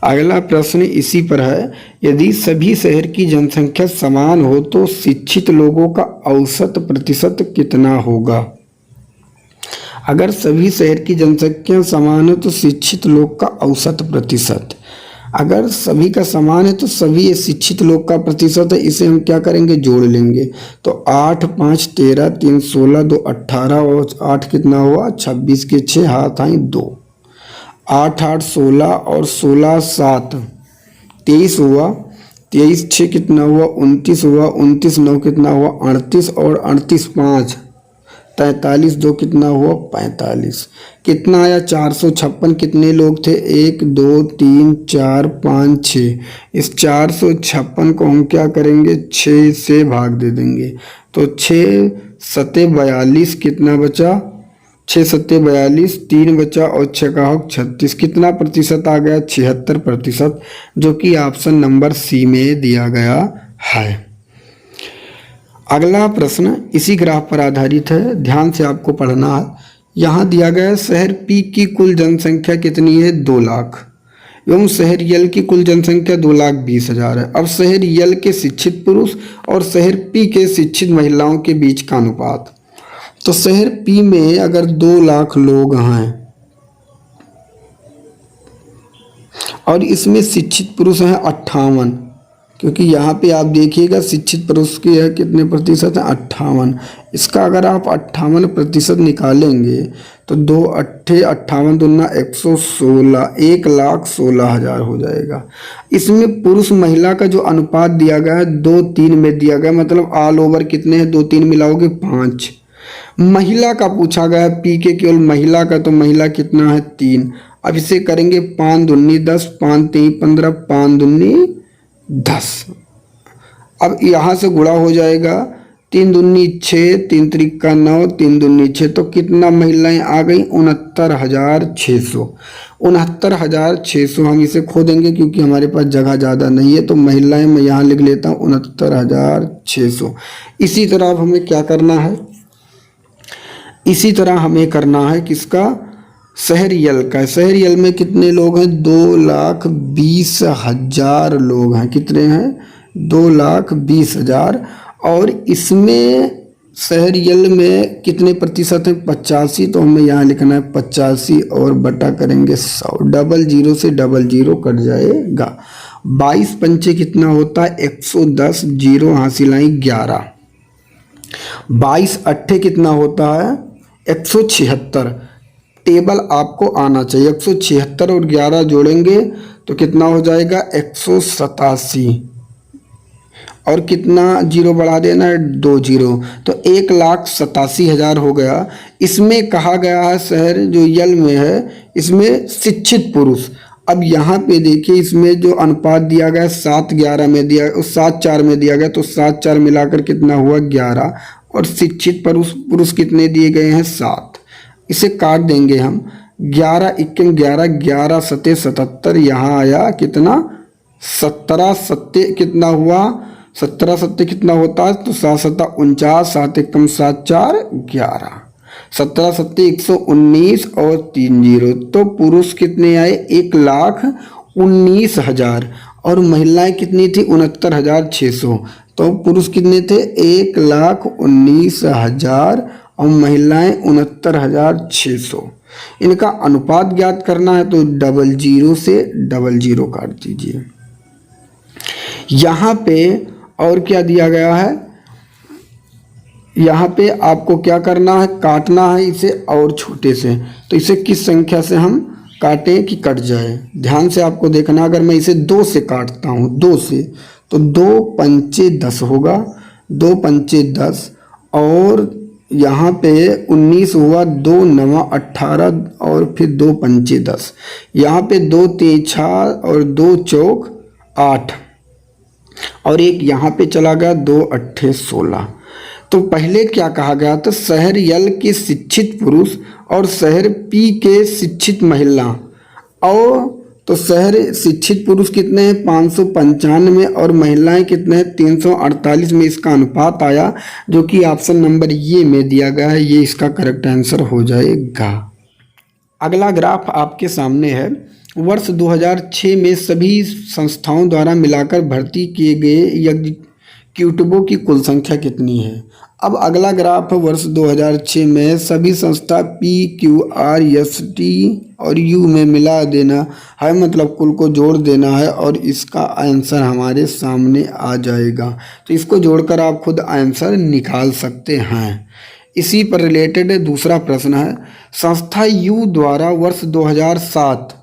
अगला प्रश्न इसी पर है, यदि सभी शहर की जनसंख्या समान हो तो शिक्षित लोगों का औसत प्रतिशत कितना होगा। अगर सभी शहर की जनसंख्या समान है तो शिक्षित लोग का औसत प्रतिशत, अगर सभी का समान है तो सभी शिक्षित लोग का प्रतिशत है, इसे हम क्या करेंगे जोड़ लेंगे। तो 8 5 13 3 16 2 18, और 8 कितना हुआ 26 के 6 हाथ आई 2, 8 8 16 और 16 7 23 हुआ, 23 6 कितना हुआ 29 हुआ, 29 9 कितना हुआ 38, और 38 5 43 2 कितना हुआ 45, कितना आया 456। कितने लोग थे 1 2 3 4 5 6, इस 456 को हम क्या करेंगे 6 से भाग दे देंगे। तो 6 सत्ते 42, कितना बचा 6 सत्ते 42, 3 बचा, और 6 36, कितना प्रतिशत आ गया 76%, जो कि ऑप्शन नंबर सी में दिया गया है। अगला प्रश्न इसी ग्राफ पर आधारित है, ध्यान से आपको पढ़ना है। यहाँ दिया गया है शहर पी की कुल जनसंख्या कितनी है 2 लाख, एवं शहर यल की कुल जनसंख्या 2,20,000 है। अब शहर यल के शिक्षित पुरुष और शहर पी के शिक्षित महिलाओं के बीच का अनुपात। तो शहर पी में अगर 2 लाख लोग हैं और इसमें शिक्षित पुरुष हैं 58, क्योंकि यहाँ पे आप देखिएगा शिक्षित पुरुष की है कितने प्रतिशत है 58। इसका अगर आप 58% निकालेंगे तो 2 अट्ठे 58 दूना 116, 1,16,000 हो जाएगा। इसमें पुरुष महिला का जो अनुपात दिया गया है 2:3 में दिया गया, मतलब ऑल ओवर कितने हैं 2-3 मिलाओगे 5। महिला का पूछा गया है, पी के केवल महिला का, तो महिला कितना है 3। अब इसे करेंगे 5 दूनी 10, 5 3 15, 5 दूनी 10। अब यहाँ से गुणा हो जाएगा, 3 दूनी 6, 3 त्रिका 9, 3 दूनी 6, तो कितना महिलाएं आ गई 69,600। 69,600 हम इसे खो देंगे क्योंकि हमारे पास जगह ज़्यादा नहीं है, तो महिलाएं मैं यहाँ लिख लेता हूँ 69,600। इसी तरह अब हमें क्या करना है, इसी तरह हमें करना है किसका, शहरियल का। शहरियल में कितने लोग हैं 2,20,000 लोग हैं। कितने हैं 2,20,000। और इसमें शहरियल में कितने प्रतिशत हैं 85, तो हमें यहाँ लिखना है 85 और बटा करेंगे 100। 00 से 00 कट जाएगा। 22 पंचे कितना होता है 110, 0 हासिल आई 11। 22 अट्ठे कितना होता है 176। टेबल आपको आना चाहिए। 176 और 11 जोड़ेंगे तो कितना हो जाएगा 187, और कितना जीरो बढ़ा देना है 2 जीरो, तो 1,87,000 हो गया। इसमें कहा गया है शहर जो यल में है इसमें शिक्षित पुरुष। अब यहाँ पे देखिए इसमें जो अनुपात दिया गया 7:11 में दिया, 7:4 में दिया गया, तो 7-4 मिलाकर कितना हुआ 11, और शिक्षित पुरुष कितने दिए गए हैं 7। इसे काट देंगे हम, 11 × 11, 11 सते 77, यहाँ आया कितना 17 सत्ते कितना हुआ 17 सत्ते कितना होता है, तो 7 सत्ता 49, 7 एकम 7 4 11, 17 सत्ते 119 और 3 जीरो, तो पुरुष कितने आए 1,19,000 और महिलाएं कितनी थी 69,600। तो पुरुष कितने थे 1,19,000 और महिलाएं 69,600। इनका अनुपात ज्ञात करना है तो 00 से 00 काट दीजिए। यहाँ पे और क्या दिया गया है, यहाँ पे आपको क्या करना है काटना है इसे और छोटे से, तो इसे किस संख्या से हम काटें कि कट जाए, ध्यान से आपको देखना। अगर मैं इसे 2 से काटता हूँ 2 से, तो 2 पंचे 10 होगा, 2 पंचे 10, और यहाँ पे 19 हुआ, 2 9 18 और फिर 2 पंचे 10, यहाँ पे 2 3 और 2 चौक 8, और एक यहाँ पे चला गया 2 अट्ठे 16। तो पहले क्या कहा गया था, शहर यल के शिक्षित पुरुष और शहर पी के शिक्षित महिला, और तो शहर शिक्षित पुरुष कितने हैं 595 और महिलाएं कितने हैं 348 में इसका अनुपात आया, जो कि ऑप्शन नंबर ये में दिया गया है, ये इसका करेक्ट आंसर हो जाएगा। अगला ग्राफ आपके सामने है। वर्ष 2006 में सभी संस्थाओं द्वारा मिलाकर भर्ती किए गए एग्जीक्यूटिवों की कुल संख्या कितनी है। अब अगला ग्राफ है वर्ष 2006 में सभी संस्था PQRST और U में मिला देना है, मतलब कुल को जोड़ देना है, और इसका आंसर हमारे सामने आ जाएगा। तो इसको जोड़कर आप खुद आंसर निकाल सकते हैं। इसी पर रिलेटेड दूसरा प्रश्न है, संस्था U द्वारा वर्ष 2007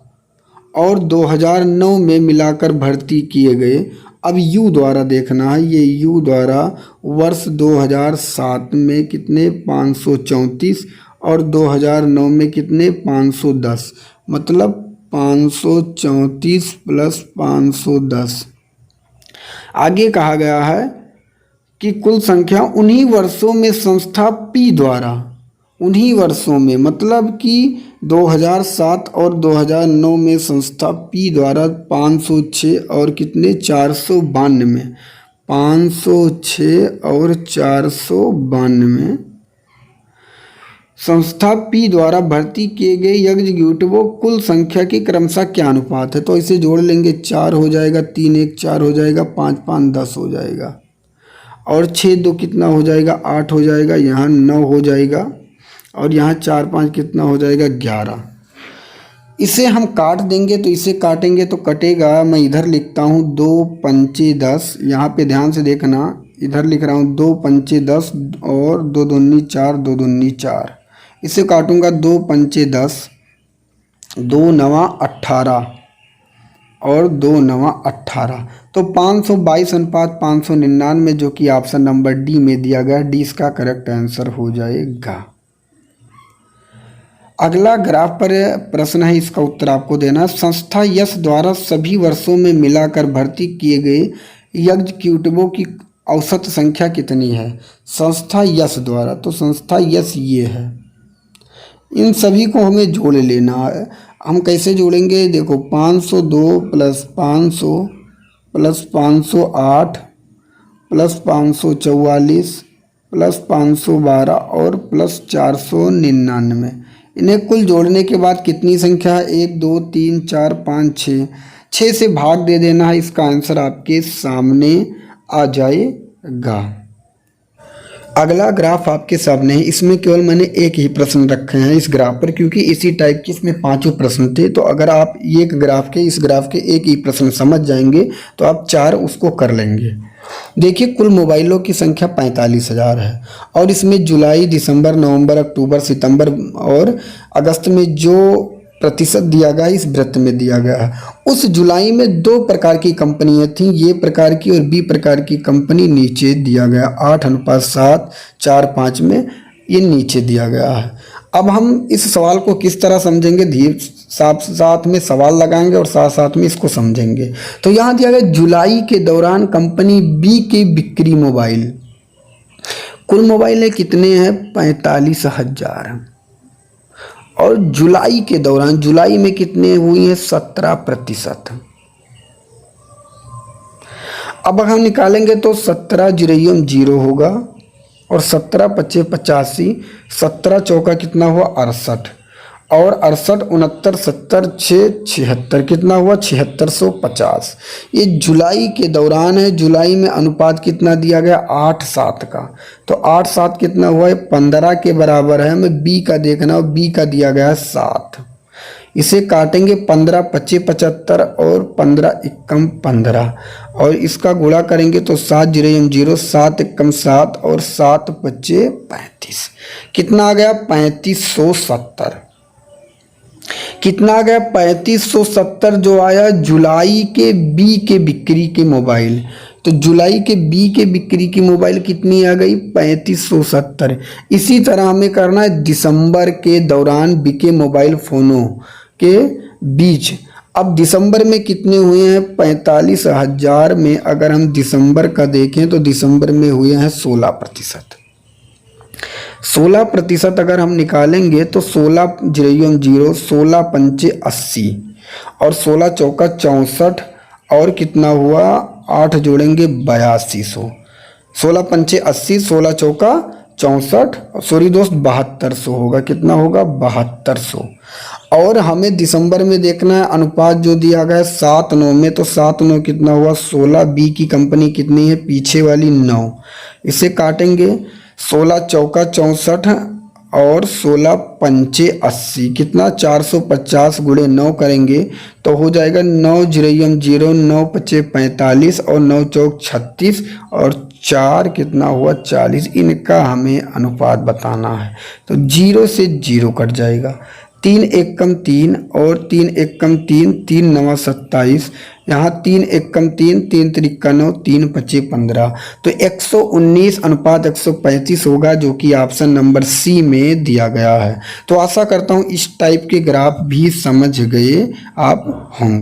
और 2009 में मिलाकर भर्ती किए गए, अब U द्वारा देखना है, ये U द्वारा वर्ष 2007 में कितने 534 और 2009 में कितने 510, मतलब 534 + 510। आगे कहा गया है कि कुल संख्या उन्हीं वर्षों में संस्था P द्वारा, उन्हीं वर्षों में मतलब कि 2007 और 2009 में संस्था P द्वारा 506 और कितने 492, 506 और 492 संस्था P द्वारा भर्ती किए गए एग्जीक्यूटिवों कुल संख्या की क्रमशः क्या अनुपात है। तो इसे जोड़ लेंगे, 4 हो जाएगा, 3 1 4 हो जाएगा, 5 5 10 हो जाएगा, और 6 2 कितना हो जाएगा 8 हो जाएगा, यहाँ 9 हो जाएगा, और यहाँ 4 5 कितना हो जाएगा 11। इसे हम काट देंगे तो इसे काटेंगे तो कटेगा, मैं इधर लिखता हूँ 2 पंचे 10, यहाँ पे ध्यान से देखना, इधर लिख रहा हूँ 2 पंचे 10 और 2 दूनी 4, 2 दूनी 4। इसे काटूंगा 2 पंचे 10, 2 नवा 18 और 2 नवा 18, तो 522:599 जो कि ऑप्शन नंबर डी में दिया गया। डी इसका करेक्ट आंसर हो जाएगा। अगला ग्राफ पर प्रश्न है, इसका उत्तर आपको देना। संस्था यश द्वारा सभी वर्षों में मिलाकर भर्ती किए गए एग्जीक्यूटिवों की औसत संख्या कितनी है? संस्था यश द्वारा, तो संस्था यश ये है। इन सभी को हमें जोड़ लेना है। हम कैसे जोड़ेंगे? देखो 502 प्लस 500 प्लस 508 प्लस 544 प्लस 512 और प्लस 499। इन्हें कुल जोड़ने के बाद कितनी संख्या है? 1 2 3 4 5 6, 6 से भाग दे देना है। इसका आंसर आपके सामने आ जाएगा। अगला ग्राफ आपके सामने है। इसमें केवल मैंने एक ही प्रश्न रखे हैं इस ग्राफ पर, क्योंकि इसी टाइप के इसमें 5 प्रश्न थे। तो अगर आप एक ग्राफ के इस ग्राफ के एक ही प्रश्न समझ जाएंगे तो आप 4 उसको कर लेंगे। देखिए कुल मोबाइलों की संख्या 45,000 है और इसमें जुलाई, दिसंबर, नवंबर, अक्टूबर, सितंबर और अगस्त में जो प्रतिशत दिया गया इस वृत्त में दिया गया है। उस जुलाई में 2 प्रकार की कंपनियां थीं, ए प्रकार की और बी प्रकार की कंपनी नीचे दिया गया 8:7 4 5 में, ये नीचे दिया गया है। अब हम इस सवाल को किस तरह समझेंगे? धीरे साथ में सवाल लगाएंगे और साथ साथ में इसको समझेंगे। तो यहाँ दिया गया जुलाई के दौरान कंपनी बी के बिक्री मोबाइल, कुल मोबाइल कितने हैं? 45,000। और जुलाई के दौरान, जुलाई में कितने हुई हैं? 17%। अब हम निकालेंगे तो 17 0 0 होगा और 17 5 85, 17 चौका कितना हुआ? 68 और 68 69 70 6 76 कितना हुआ? 7650। ये जुलाई के दौरान है। जुलाई में अनुपात कितना दिया गया? 8:7 का। तो 8:7 कितना हुआ? 15 के बराबर है। हमें बी का देखना है, बी का दिया गया है 7। इसे काटेंगे 15 25 75 और 15 एकम 15 और इसका गुणा करेंगे तो 7 0 0 7 एकम 7 और 7 25 35। कितना आ गया? 3570। कितना आ गया? 3570 जो आया जुलाई के बी के बिक्री के मोबाइल। तो जुलाई के बी के बिक्री की मोबाइल कितनी आ गई? 3570। इसी तरह हमें करना है दिसंबर के दौरान बिके मोबाइल फ़ोनों के बीच। अब दिसंबर में कितने हुए हैं? 45,000 में अगर हम दिसंबर का देखें तो दिसंबर में हुए हैं 16%। 16% अगर हम निकालेंगे तो 16 0 0 16 5 80 और 16 चौका 64 और कितना हुआ? 8 जोड़ेंगे 8200। 16 5 80, 16 चौका 64, सॉरी दोस्त 7200 होगा। कितना होगा? 7200। और हमें दिसंबर में देखना है अनुपात जो दिया गया है 7:9 में, तो 7:9 कितना हुआ? 16। बी की कंपनी कितनी है? पीछे वाली 9। इसे काटेंगे 16 चौका 64 और 16 पंचे 80 कितना? 450 गुणे 9 करेंगे तो हो जाएगा 9 0 0 9 5 45 और 9 चौक 36 और 4 कितना हुआ? 40। इनका हमें अनुपात बताना है। तो 0 से 0 कट जाएगा। 3 एकम 3 और 3 एकम 3, 3 9 27, यहाँ 3 एकम 3, 3 त्रिका 9, 3 25 15। तो 119 अनुपात 135 होगा जो कि ऑप्शन नंबर सी में दिया गया है। तो आशा करता हूँ इस टाइप के ग्राफ भी समझ गए आप होंगे।